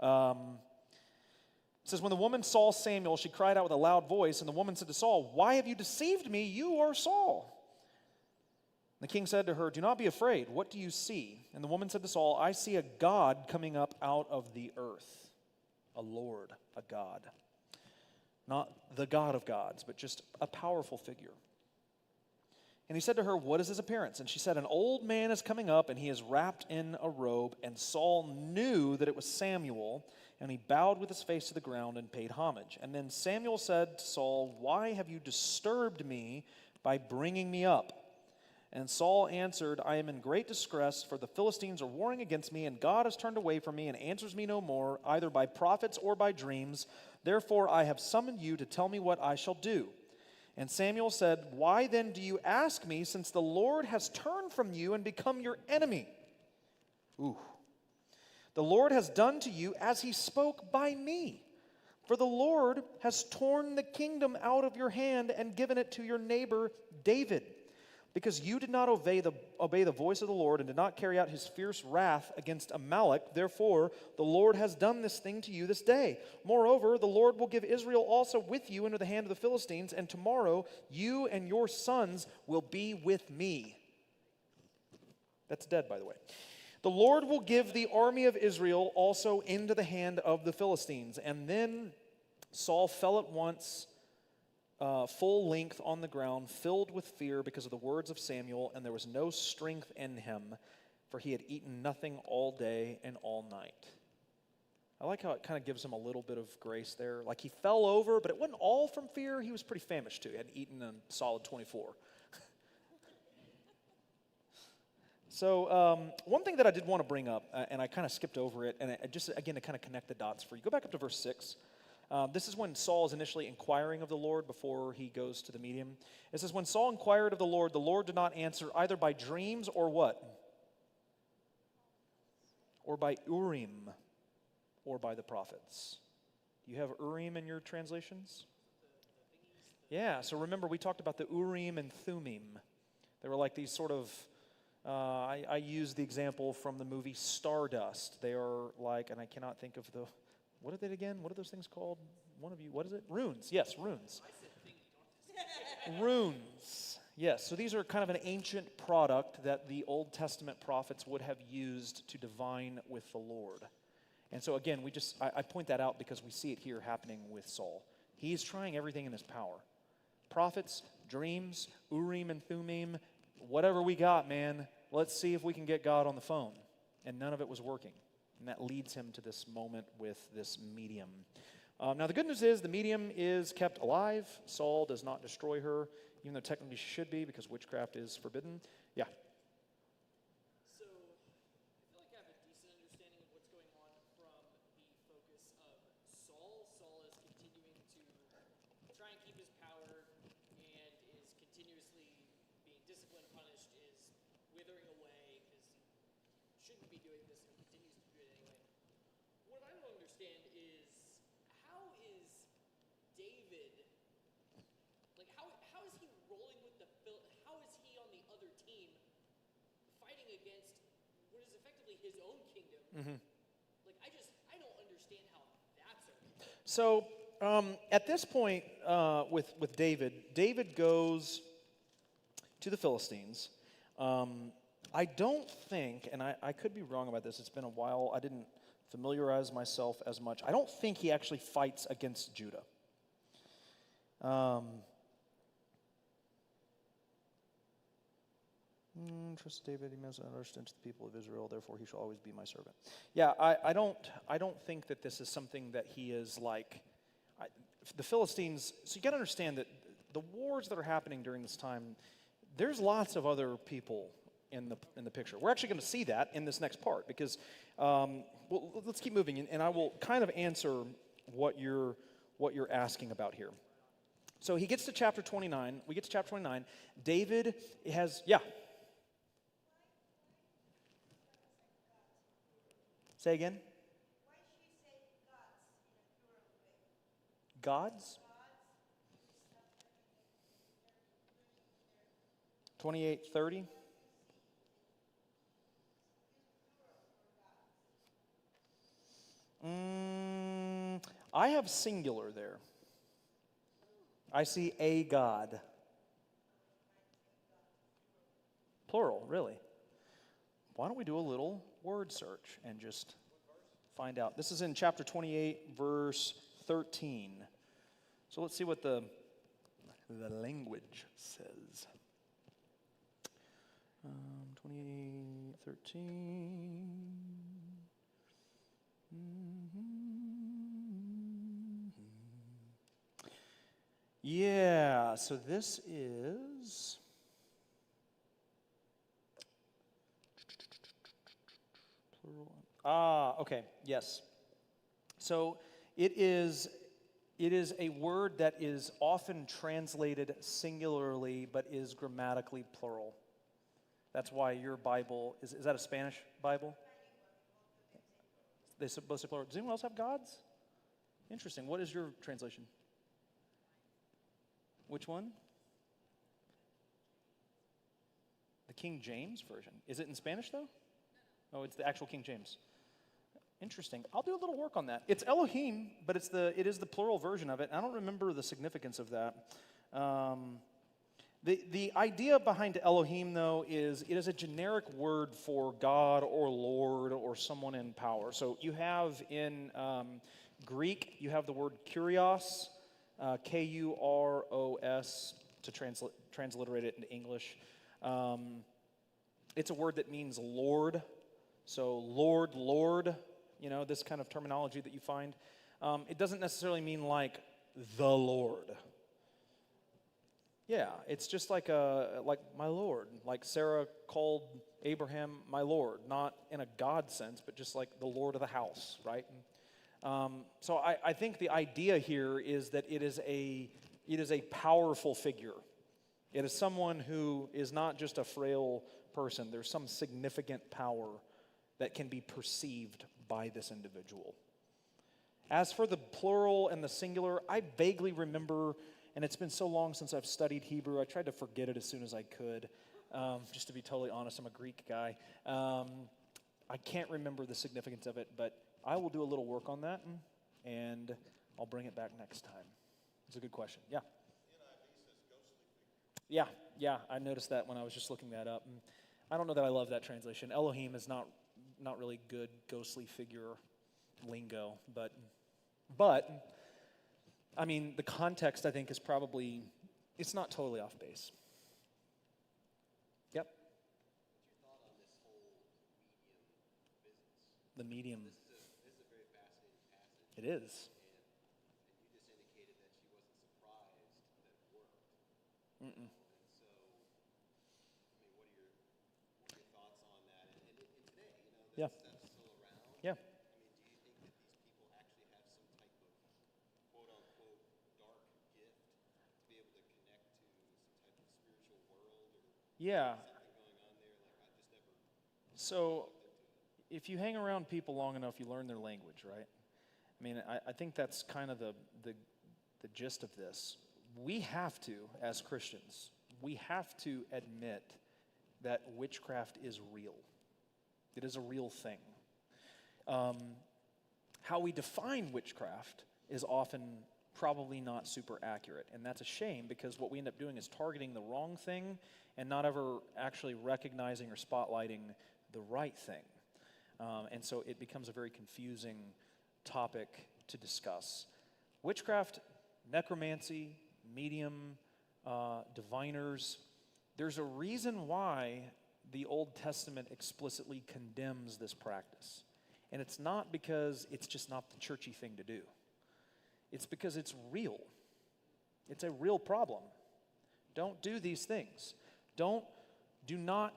It says, when the woman saw Samuel, she cried out with a loud voice, and the woman said to Saul, why have you deceived me? You are Saul. The king said to her, do not be afraid. What do you see? And the woman said to Saul, I see a God coming up out of the earth. A Lord, a God. Not the God of gods, but just a powerful figure. And he said to her, what is his appearance? And she said, an old man is coming up, and he is wrapped in a robe. And Saul knew that it was Samuel, and he bowed with his face to the ground and paid homage. And then Samuel said to Saul, why have you disturbed me by bringing me up? And Saul answered, I am in great distress, for the Philistines are warring against me, and God has turned away from me and answers me no more, either by prophets or by dreams. Therefore I have summoned you to tell me what I shall do. And Samuel said, why then do you ask me, since the Lord has turned from you and become your enemy? Ooh. The Lord has done to you as he spoke by me. For the Lord has torn the kingdom out of your hand and given it to your neighbor David. Because you did not obey the voice of the Lord and did not carry out his fierce wrath against Amalek, therefore the Lord has done this thing to you this day. Moreover, the Lord will give Israel also with you into the hand of the Philistines, and tomorrow you and your sons will be with me. That's dead, by the way. The Lord will give the army of Israel also into the hand of the Philistines. And then Saul fell at once full length on the ground, filled with fear because of the words of Samuel, and there was no strength in him, for he had eaten nothing all day and all night. I like how it kind of gives him a little bit of grace there. Like he fell over, but it wasn't all from fear. He was pretty famished too. He hadn't eaten a solid 24. So one thing that I did want to bring up, and I kind of skipped over it, and just again to kind of connect the dots for you. Go back up to verse 6. This is when Saul is initially inquiring of the Lord before he goes to the medium. It says, when Saul inquired of the Lord did not answer either by dreams or what? Or by Urim, or by the prophets. Do you have Urim in your translations? Yeah, so remember we talked about the Urim and Thummim. They were like these sort of, I used the example from the movie Stardust. They are like, and I cannot think of the, what are they again? What are those things called? One of you, what is it? Runes. Yes, runes. Runes. Yes, so these are kind of an ancient product that the Old Testament prophets would have used to divine with the Lord. And so again, I point that out because we see it here happening with Saul. He's trying everything in his power. Prophets, dreams, Urim and Thummim, whatever we got, man, let's see if we can get God on the phone. And none of it was working. And that leads him to this moment with this medium. Now, the good news is the medium is kept alive. Saul does not destroy her, even though technically she should be because witchcraft is forbidden. Yeah. So, I feel like I have a decent understanding of what's going on from the focus of Saul. Saul is continuing to try and keep his power and is continuously being disciplined, punished, is withering away because he shouldn't be doing this and continues to do it anyway. What I don't understand is how is David, like how is he rolling with how is he on the other team fighting against what is effectively his own kingdom? Like I don't understand how that's okay. So at this point with David, David goes to the Philistines. I don't think, and I could be wrong about this, it's been a while, I didn't familiarize myself as much. I don't think he actually fights against Judah. Trust David, he must understand to the people of Israel, therefore he shall always be my servant. Yeah, I don't think that this is something that he is like, the Philistines, so you got to understand that the wars that are happening during this time, there's lots of other people in the picture. We're actually going to see that in this next part because, well, let's keep moving, and I will kind of answer what you're asking about here. So he gets to chapter 29. We get to chapter 29. David has, yeah. Say again. Why she say Gods? gods in a plural way? 28:30. I have singular there. I see a God. Plural, really. Why don't we do a little word search and just find out? This is in chapter 28, verse 13. So let's see what the language says. 28:13. Yeah, so this is plural. Okay, yes. So it is a word that is often translated singularly but is grammatically plural. That's why your Bible, is that a Spanish Bible? They supposed to plural. Does anyone else have gods? Interesting. What is your translation? Which one? The King James Version. Is it in Spanish though? Oh, it's the actual King James. Interesting. I'll do a little work on that. It's Elohim, but it is the plural version of it. I don't remember the significance of that. The idea behind Elohim, though, is it is a generic word for God or Lord or someone in power. So you have in Greek, you have the word kurios, K-U-R-O-S, to transliterate it into English. It's a word that means Lord. So Lord, this kind of terminology that you find. It doesn't necessarily mean like the Lord. Yeah, it's just like my Lord. Like Sarah called Abraham my Lord, not in a God sense, but just like the Lord of the house, right? So I think the idea here is that it is a powerful figure. It is someone who is not just a frail person. There's some significant power that can be perceived by this individual. As for the plural and the singular, I vaguely remember, and it's been so long since I've studied Hebrew, I tried to forget it as soon as I could. Just to be totally honest, I'm a Greek guy. I can't remember the significance of it, but I will do a little work on that, and I'll bring it back next time. It's a good question. Yeah? Yeah, I noticed that when I was just looking that up. And I don't know that I love that translation. Elohim is not really good ghostly figure lingo, but I mean, the context, I think, is probably, it's not totally off base. Yep. What's your thought on this whole medium business? The medium. This is a very fascinating passage. It is. And you just indicated that she wasn't surprised that it worked. Mm-mm. And so, I mean, what are your thoughts on that? And today, Yeah. that stuff's still around. Yeah. I mean, do you think that these people actually have some type of quote-unquote dark gift to be able to connect to some type of spiritual world or Yeah. something going on there? Like, I just never So, if you hang around people long enough, you learn their language, right? I mean, I think that's kind of the gist of this. We have to, as Christians, we have to admit that witchcraft is real. It is a real thing. How we define witchcraft is often probably not super accurate, and that's a shame because what we end up doing is targeting the wrong thing and not ever actually recognizing or spotlighting the right thing. And so it becomes a very confusing topic to discuss. Witchcraft, necromancy, medium, diviners, there's a reason why the Old Testament explicitly condemns this practice. And it's not because it's just not the churchy thing to do. It's because it's real. It's a real problem. Don't do these things. Do not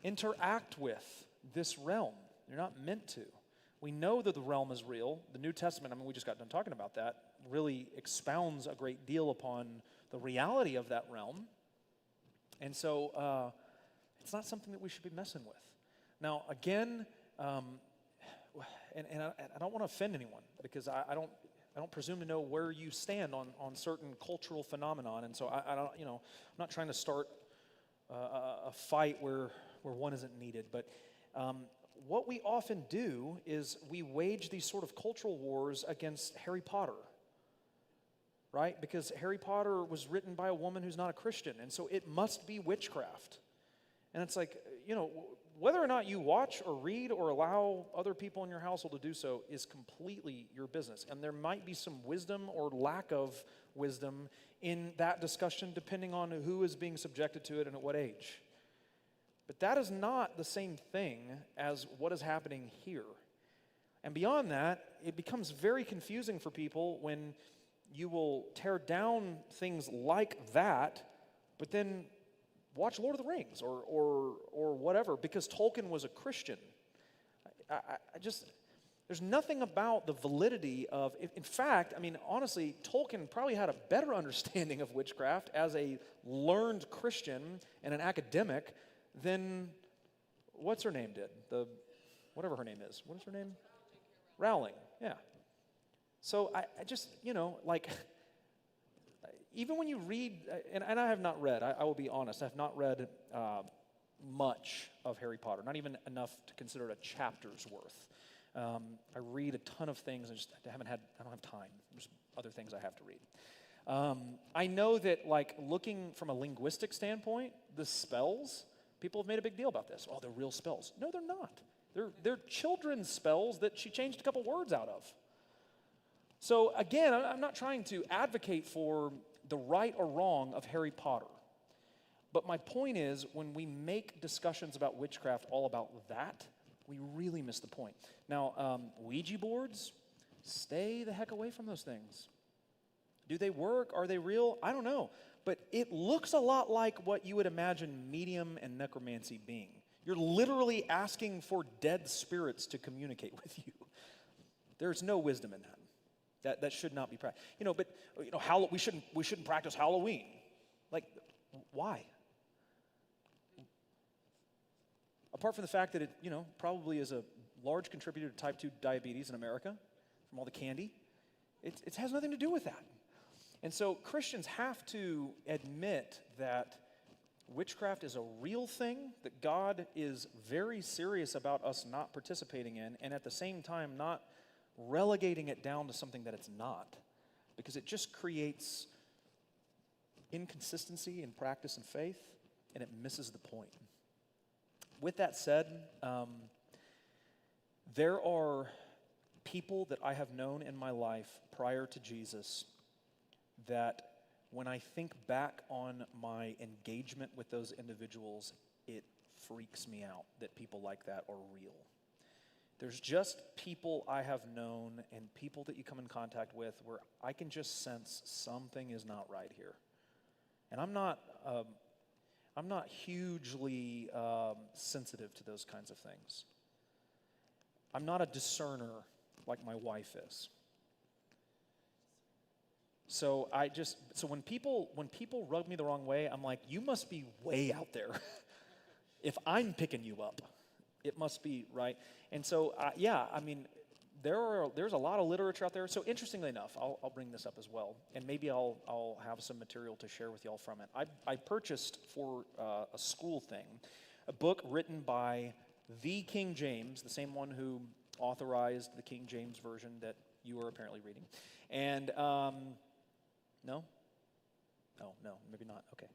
interact with this realm. You're not meant to. We know that the realm is real. The New Testament, I mean, we just got done talking about that, really expounds a great deal upon the reality of that realm. And so it's not something that we should be messing with. Now, again, and I don't want to offend anyone because I don't presume to know where you stand on certain cultural phenomenon, and so I don't, I'm not trying to start a fight where one isn't needed, but what we often do is we wage these sort of cultural wars against Harry Potter, right? Because Harry Potter was written by a woman who's not a Christian, and so it must be witchcraft. And it's like, whether or not you watch or read or allow other people in your household to do so is completely your business. And there might be some wisdom or lack of wisdom in that discussion depending on who is being subjected to it and at what age. But that is not the same thing as what is happening here. And beyond that, it becomes very confusing for people when you will tear down things like that, but then watch Lord of the Rings or whatever, because Tolkien was a Christian. There's nothing about the validity of, in fact, I mean, honestly, Tolkien probably had a better understanding of witchcraft as a learned Christian and an academic than, what's her name did? Whatever her name is. What is her name? Rowling, yeah. So I just, even when you read, and I have not read, I will be honest, I have not read much of Harry Potter, not even enough to consider it a chapter's worth. I read a ton of things and I don't have time. There's other things I have to read. I know that, looking from a linguistic standpoint, the spells, people have made a big deal about this. Oh, they're real spells. No, they're not. They're children's spells that she changed a couple words out of. So again, I'm not trying to advocate for the right or wrong of Harry Potter. But my point is, when we make discussions about witchcraft all about that, we really miss the point. Now, Ouija boards, stay the heck away from those things. Do they work? Are they real? I don't know. But it looks a lot like what you would imagine medium and necromancy being. You're literally asking for dead spirits to communicate with you. There's no wisdom in that. That should not be practiced. But we shouldn't practice Halloween. Like, why? Apart from the fact that it, probably is a large contributor to type 2 diabetes in America from all the candy, it has nothing to do with that. And so Christians have to admit that witchcraft is a real thing, that God is very serious about us not participating in, and at the same time not relegating it down to something that it's not, because it just creates inconsistency in practice and faith, and it misses the point. With that said, there are people that I have known in my life prior to Jesus that when I think back on my engagement with those individuals, it freaks me out that people like that are real. There's just people I have known and people that you come in contact with where I can just sense something is not right here. And I'm not hugely sensitive to those kinds of things. I'm not a discerner like my wife is. So when people rub me the wrong way, I'm like, you must be way out there. If I'm picking you up, it must be right. And so, there's a lot of literature out there. So interestingly enough, I'll bring this up as well, and maybe I'll have some material to share with y'all from it. I purchased for a school thing a book written by the King James, the same one who authorized the King James version that you are apparently reading. And no, maybe not. Okay.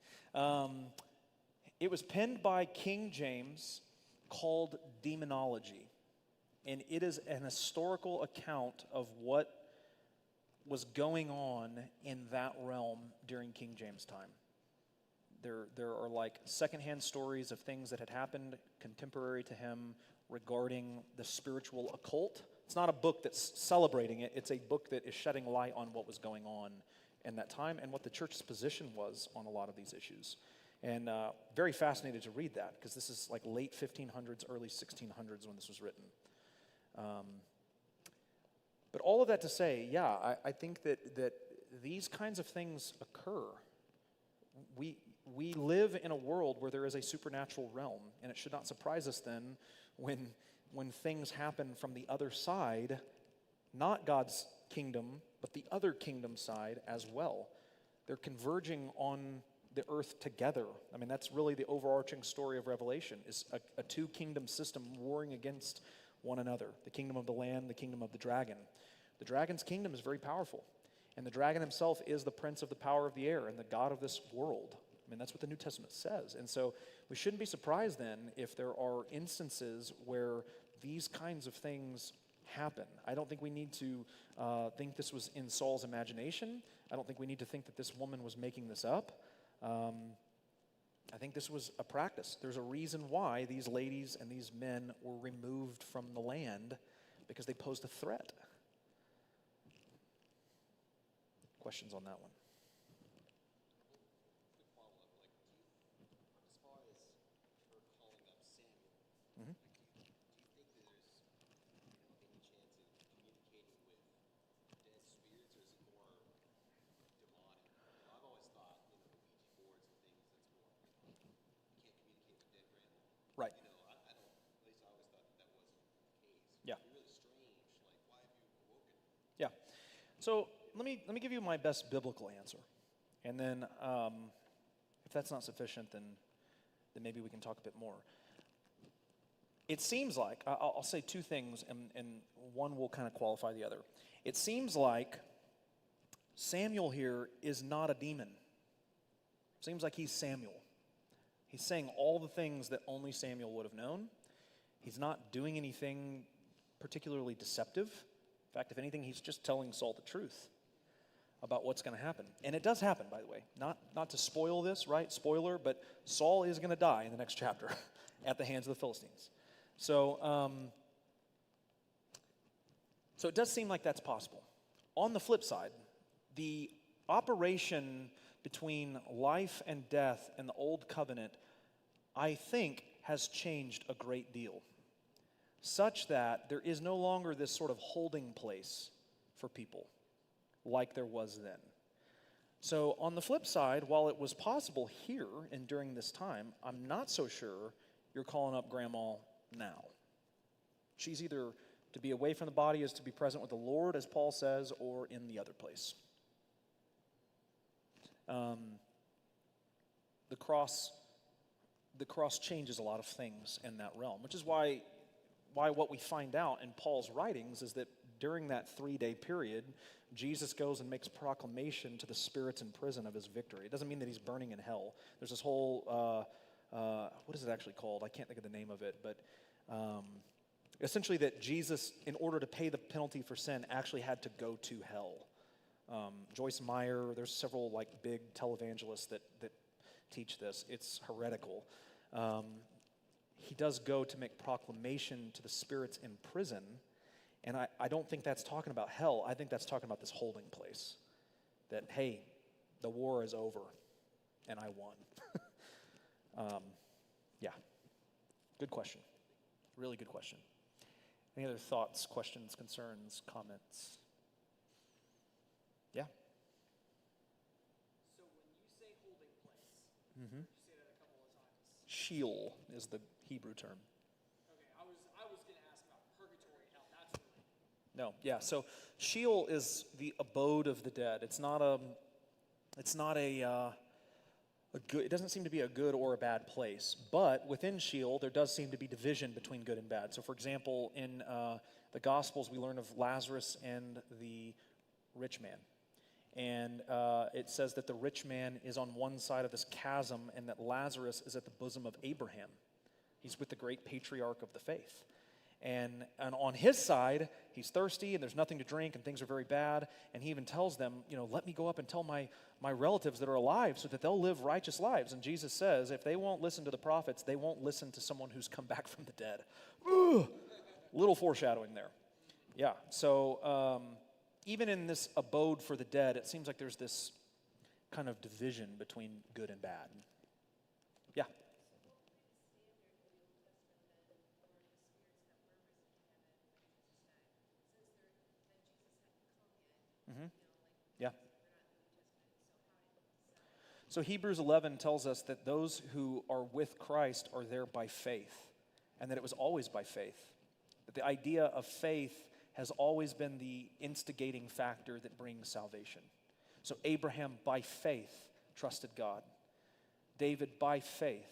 It was penned by King James, called Demonology. And it is an historical account of what was going on in that realm during King James' time. There are like secondhand stories of things that had happened contemporary to him regarding the spiritual occult. It's not a book that's celebrating it. It's a book that is shedding light on what was going on in that time and what the church's position was on a lot of these issues. And very fascinated to read that, because this is like late 1500s, early 1600s when this was written. But all of that to say, I think that these kinds of things occur. We live in a world where there is a supernatural realm, and it should not surprise us then when things happen from the other side, not God's kingdom, but the other kingdom side as well. They're converging on the earth together. I mean, that's really the overarching story of Revelation, is a two-kingdom system warring against one another. The kingdom of the land, the kingdom of the dragon. The dragon's kingdom is very powerful, and the dragon himself is the prince of the power of the air and the god of this world. I mean, that's what the New Testament says. And so we shouldn't be surprised then if there are instances where these kinds of things happen. I don't think we need to think this was in Saul's imagination. I don't think we need to think that this woman was making this up. I think this was a practice. There's a reason why these ladies and these men were removed from the land, because they posed a threat. Questions on that one? Quick follow-up, as far as her calling up Samuel, Mhm. do you think that there's, any chance of communicating with dead spirits, or is it more demonic? I've always thought, the Ouija boards and things, that's more, you can't communicate with dead grandma. Right. I don't, at least I always thought that wasn't the case. Yeah. It's really strange, why have you awoken? Yeah. So let me give you my best biblical answer, and then if that's not sufficient, then maybe we can talk a bit more. It seems like I'll say two things, and one will kind of qualify the other. It seems like Samuel here is not a demon. Seems like he's Samuel. He's saying all the things that only Samuel would have known. He's not doing anything particularly deceptive. In fact, if anything, he's just telling Saul the truth about what's going to happen. And it does happen, by the way. Not to spoil this, right? Spoiler, but Saul is going to die in the next chapter at the hands of the Philistines. So it does seem like that's possible. On the flip side, the operation between life and death in the Old Covenant, I think, has changed a great deal. such that there is no longer this sort of holding place for people like there was then. So on the flip side, while it was possible here and during this time, I'm not so sure you're calling up grandma now. She's either to be away from the body as to be present with the Lord, as Paul says, or in the other place. The cross changes a lot of things in that realm, which is why what we find out in Paul's writings is that during that 3-day period, Jesus goes and makes proclamation to the spirits in prison of his victory. It doesn't mean that he's burning in hell. There's this whole, what is it actually called? I can't think of the name of it, but essentially that Jesus, in order to pay the penalty for sin, actually had to go to hell. Joyce Meyer, there's several like big televangelists that teach this. It's heretical. He does go to make proclamation to the spirits in prison, and I don't think that's talking about hell. I think that's talking about this holding place. That, hey, the war is over, and I won. Yeah, good question. Really good question. Any other thoughts, questions, concerns, comments? Yeah? So when you say holding place, Mm-hmm. you say that a couple of times. Sheol is the Hebrew term. Okay, I was going to ask about purgatory and hell. That's really No, yeah. So Sheol is the abode of the dead. It's not a good. It doesn't seem to be a good or a bad place. But within Sheol, there does seem to be division between good and bad. So, for example, in the Gospels, we learn of Lazarus and the rich man, and it says that the rich man is on one side of this chasm, and that Lazarus is at the bosom of Abraham. He's with the great patriarch of the faith. And on his side, he's thirsty and there's nothing to drink and things are very bad. And he even tells them, let me go up and tell my relatives that are alive so that they'll live righteous lives. And Jesus says, if they won't listen to the prophets, they won't listen to someone who's come back from the dead. Ooh, little foreshadowing there. Yeah, so even in this abode for the dead, it seems like there's this kind of division between good and bad. Yeah. Yeah. So Hebrews 11 tells us that those who are with Christ are there by faith, and that it was always by faith. That the idea of faith has always been the instigating factor that brings salvation. So Abraham by faith trusted God. David by faith,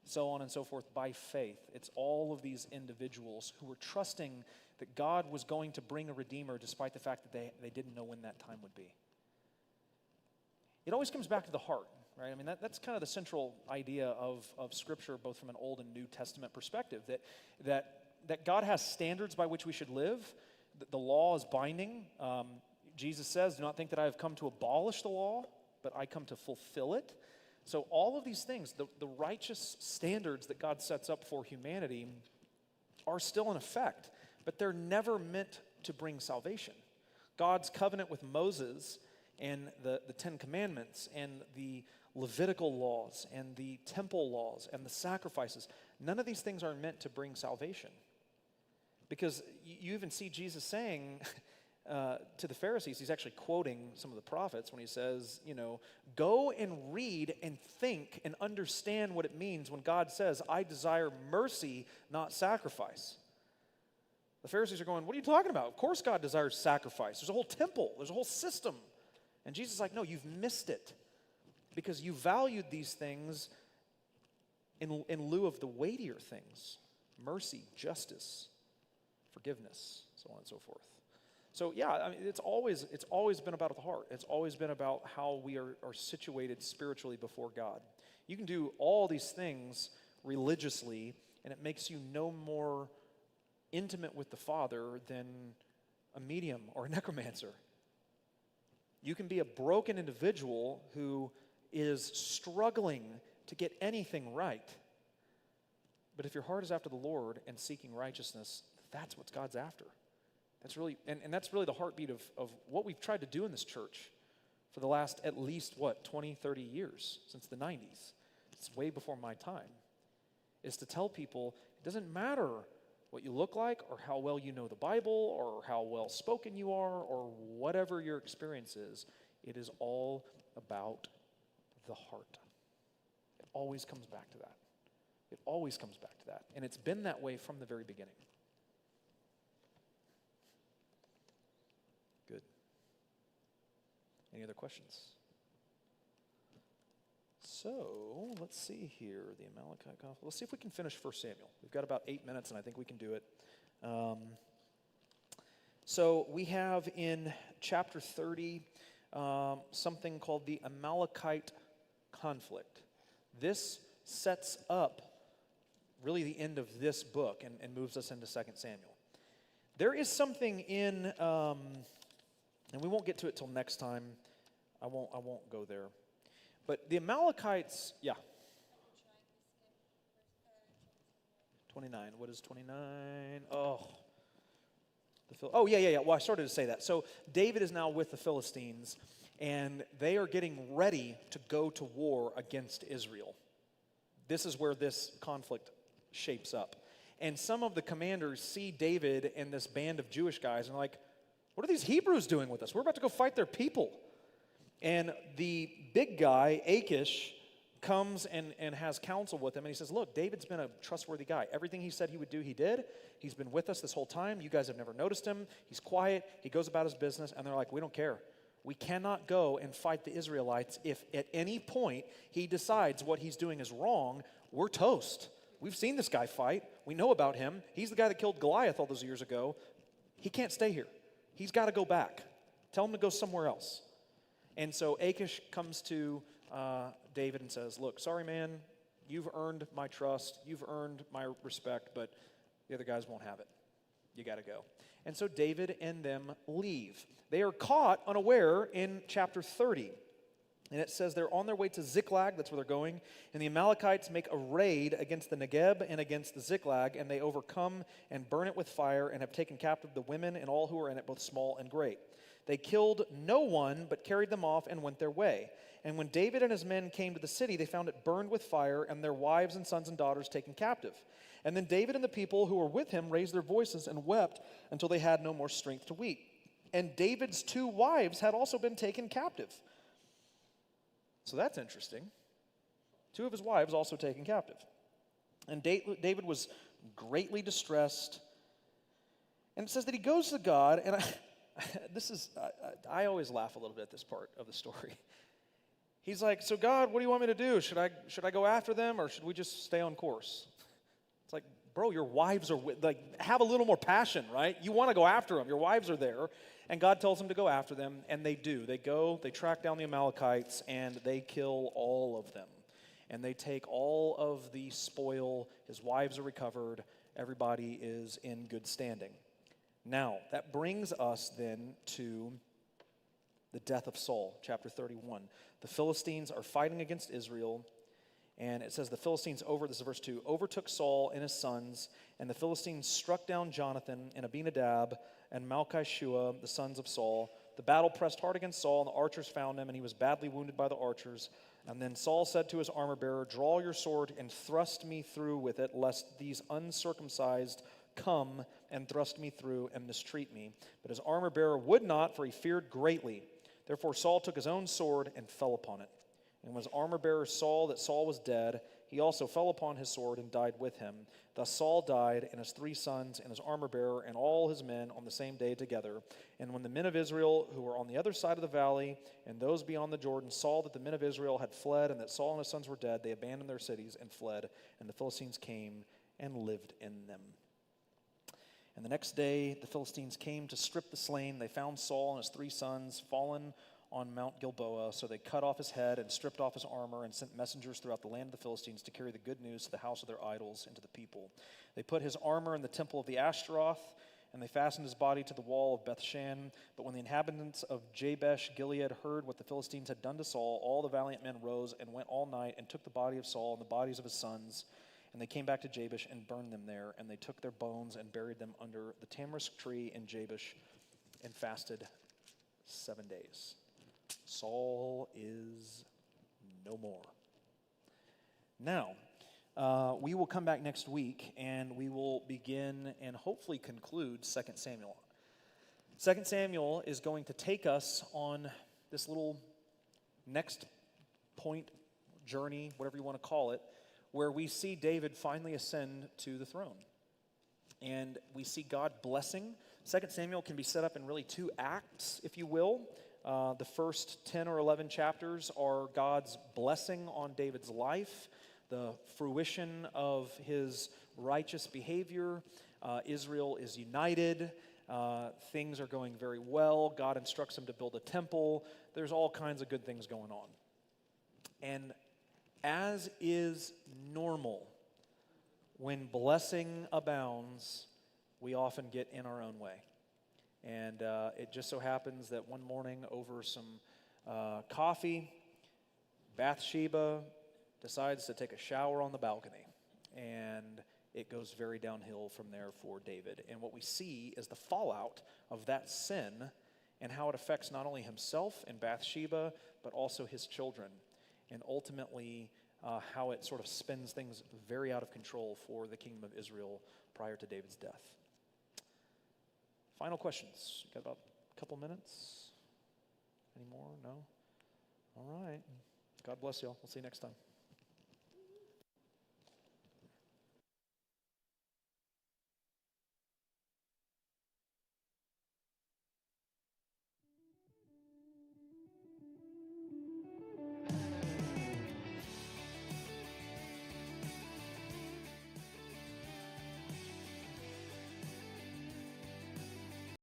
so on and so forth by faith. It's all of these individuals who were trusting that God was going to bring a Redeemer despite the fact that they didn't know when that time would be. It always comes back to the heart, right? I mean, that's kind of the central idea of Scripture, both from an Old and New Testament perspective, that God has standards by which we should live. The law is binding. Jesus says, do not think that I have come to abolish the law, but I come to fulfill it. So all of these things, the righteous standards that God sets up for humanity are still in effect, but they're never meant to bring salvation. God's covenant with Moses and the Ten Commandments and the Levitical laws and the temple laws and the sacrifices, none of these things are meant to bring salvation. Because you even see Jesus saying to the Pharisees, he's actually quoting some of the prophets when he says, go and read and think and understand what it means when God says, I desire mercy, not sacrifice. The Pharisees are going, what are you talking about? Of course God desires sacrifice. There's a whole temple. There's a whole system. And Jesus is like, no, you've missed it. Because you valued these things in lieu of the weightier things. Mercy, justice, forgiveness, so on and so forth. So yeah, I mean, it's always been about the heart. It's always been about how we are situated spiritually before God. You can do all these things religiously, and it makes you no more intimate with the Father than a medium or a necromancer. You can be a broken individual who is struggling to get anything right. But if your heart is after the Lord and seeking righteousness, that's what God's after. That's really, and that's really the heartbeat of what we've tried to do in this church for the last at least, 20, 30 years, since the 90s. It's way before my time, is to tell people it doesn't matter what you look like, or how well you know the Bible, or how well spoken you are, or whatever your experience is. It is all about the heart. It always comes back to that. It always comes back to that. And it's been that way from the very beginning. Good. Any other questions? So, let's see here, the Amalekite conflict. Let's see if we can finish 1 Samuel. We've got about 8 minutes, and I think we can do it. So, we have in chapter 30 something called the Amalekite conflict. This sets up really the end of this book and moves us into 2 Samuel. There is something in, and we won't get to it till next time. I won't go there. But the Amalekites, yeah. 29. What is 29? Oh, yeah. Well, I started to say that. So David is now with the Philistines, and they are getting ready to go to war against Israel. This is where this conflict shapes up. And some of the commanders see David and this band of Jewish guys and are like, what are these Hebrews doing with us? We're about to go fight their people. And the big guy, Achish, comes and has counsel with him. And he says, look, David's been a trustworthy guy. Everything he said he would do, he did. He's been with us this whole time. You guys have never noticed him. He's quiet. He goes about his business. And they're like, we don't care. We cannot go and fight the Israelites if at any point he decides what he's doing is wrong. We're toast. We've seen this guy fight. We know about him. He's the guy that killed Goliath all those years ago. He can't stay here. He's got to go back. Tell him to go somewhere else. And so Achish comes to David and says, look, sorry, man, you've earned my trust, you've earned my respect, but the other guys won't have it. You got to go. And so David and them leave. They are caught unaware in chapter 30. And it says they're on their way to Ziklag, that's where they're going, and the Amalekites make a raid against the Negeb and against the Ziklag, and they overcome and burn it with fire and have taken captive the women and all who are in it, both small and great. They killed no one, but carried them off and went their way. And when David and his men came to the city, they found it burned with fire, and their wives and sons and daughters taken captive. And then David and the people who were with him raised their voices and wept until they had no more strength to weep. And David's 2 wives had also been taken captive. So that's interesting. 2 of his wives also taken captive. And David was greatly distressed. And it says that he goes to God, and I always laugh a little bit at this part of the story. He's like, so God, what do you want me to do? Should I go after them, or should we just stay on course? It's like, bro, your wives are have a little more passion, right? You want to go after them. Your wives are there. And God tells him to go after them, and they do. They go, they track down the Amalekites, and they kill all of them. And they take all of the spoil. His wives are recovered. Everybody is in good standing. Now, that brings us then to the death of Saul, chapter 31. The Philistines are fighting against Israel, and it says the Philistines this is verse 2, overtook Saul and his sons, and the Philistines struck down Jonathan and Abinadab and Malchishua, the sons of Saul. The battle pressed hard against Saul, and the archers found him, and he was badly wounded by the archers. And then Saul said to his armor-bearer, draw your sword and thrust me through with it, lest these uncircumcised come and thrust me through and mistreat me. But his armor-bearer would not, for he feared greatly. Therefore Saul took his own sword and fell upon it. And when his armor-bearer saw that Saul was dead, he also fell upon his sword and died with him. Thus Saul died, and his 3 sons, and his armor-bearer, and all his men on the same day together. And when the men of Israel, who were on the other side of the valley, and those beyond the Jordan, saw that the men of Israel had fled, and that Saul and his sons were dead, they abandoned their cities and fled. And the Philistines came and lived in them. And the next day the Philistines came to strip the slain. They found Saul and his 3 sons fallen on Mount Gilboa. So they cut off his head and stripped off his armor and sent messengers throughout the land of the Philistines to carry the good news to the house of their idols and to the people. They put his armor in the temple of the Ashtaroth, and they fastened his body to the wall of Bethshan. But when the inhabitants of Jabesh Gilead heard what the Philistines had done to Saul, all the valiant men rose and went all night and took the body of Saul and the bodies of his sons. And they came back to Jabesh and burned them there. And they took their bones and buried them under the tamarisk tree in Jabesh and fasted 7 days. Saul is no more. Now, we will come back next week and we will begin and hopefully conclude 2 Samuel. 2 Samuel is going to take us on this little next point, journey, whatever you want to call it, where we see David finally ascend to the throne. And we see God blessing. 2 Samuel can be set up in really two acts, if you will. The first 10 or 11 chapters are God's blessing on David's life, the fruition of his righteous behavior. Israel is united. Things are going very well. God instructs him to build a temple. There's all kinds of good things going on. And as is normal, when blessing abounds, we often get in our own way. And it just so happens that one morning over some coffee, Bathsheba decides to take a shower on the balcony. And it goes very downhill from there for David. And what we see is the fallout of that sin and how it affects not only himself and Bathsheba, but also his children. And ultimately, how it sort of spins things very out of control for the kingdom of Israel prior to David's death. Final questions. Got about a couple minutes? Any more? No? All right. God bless you all. We'll see you next time.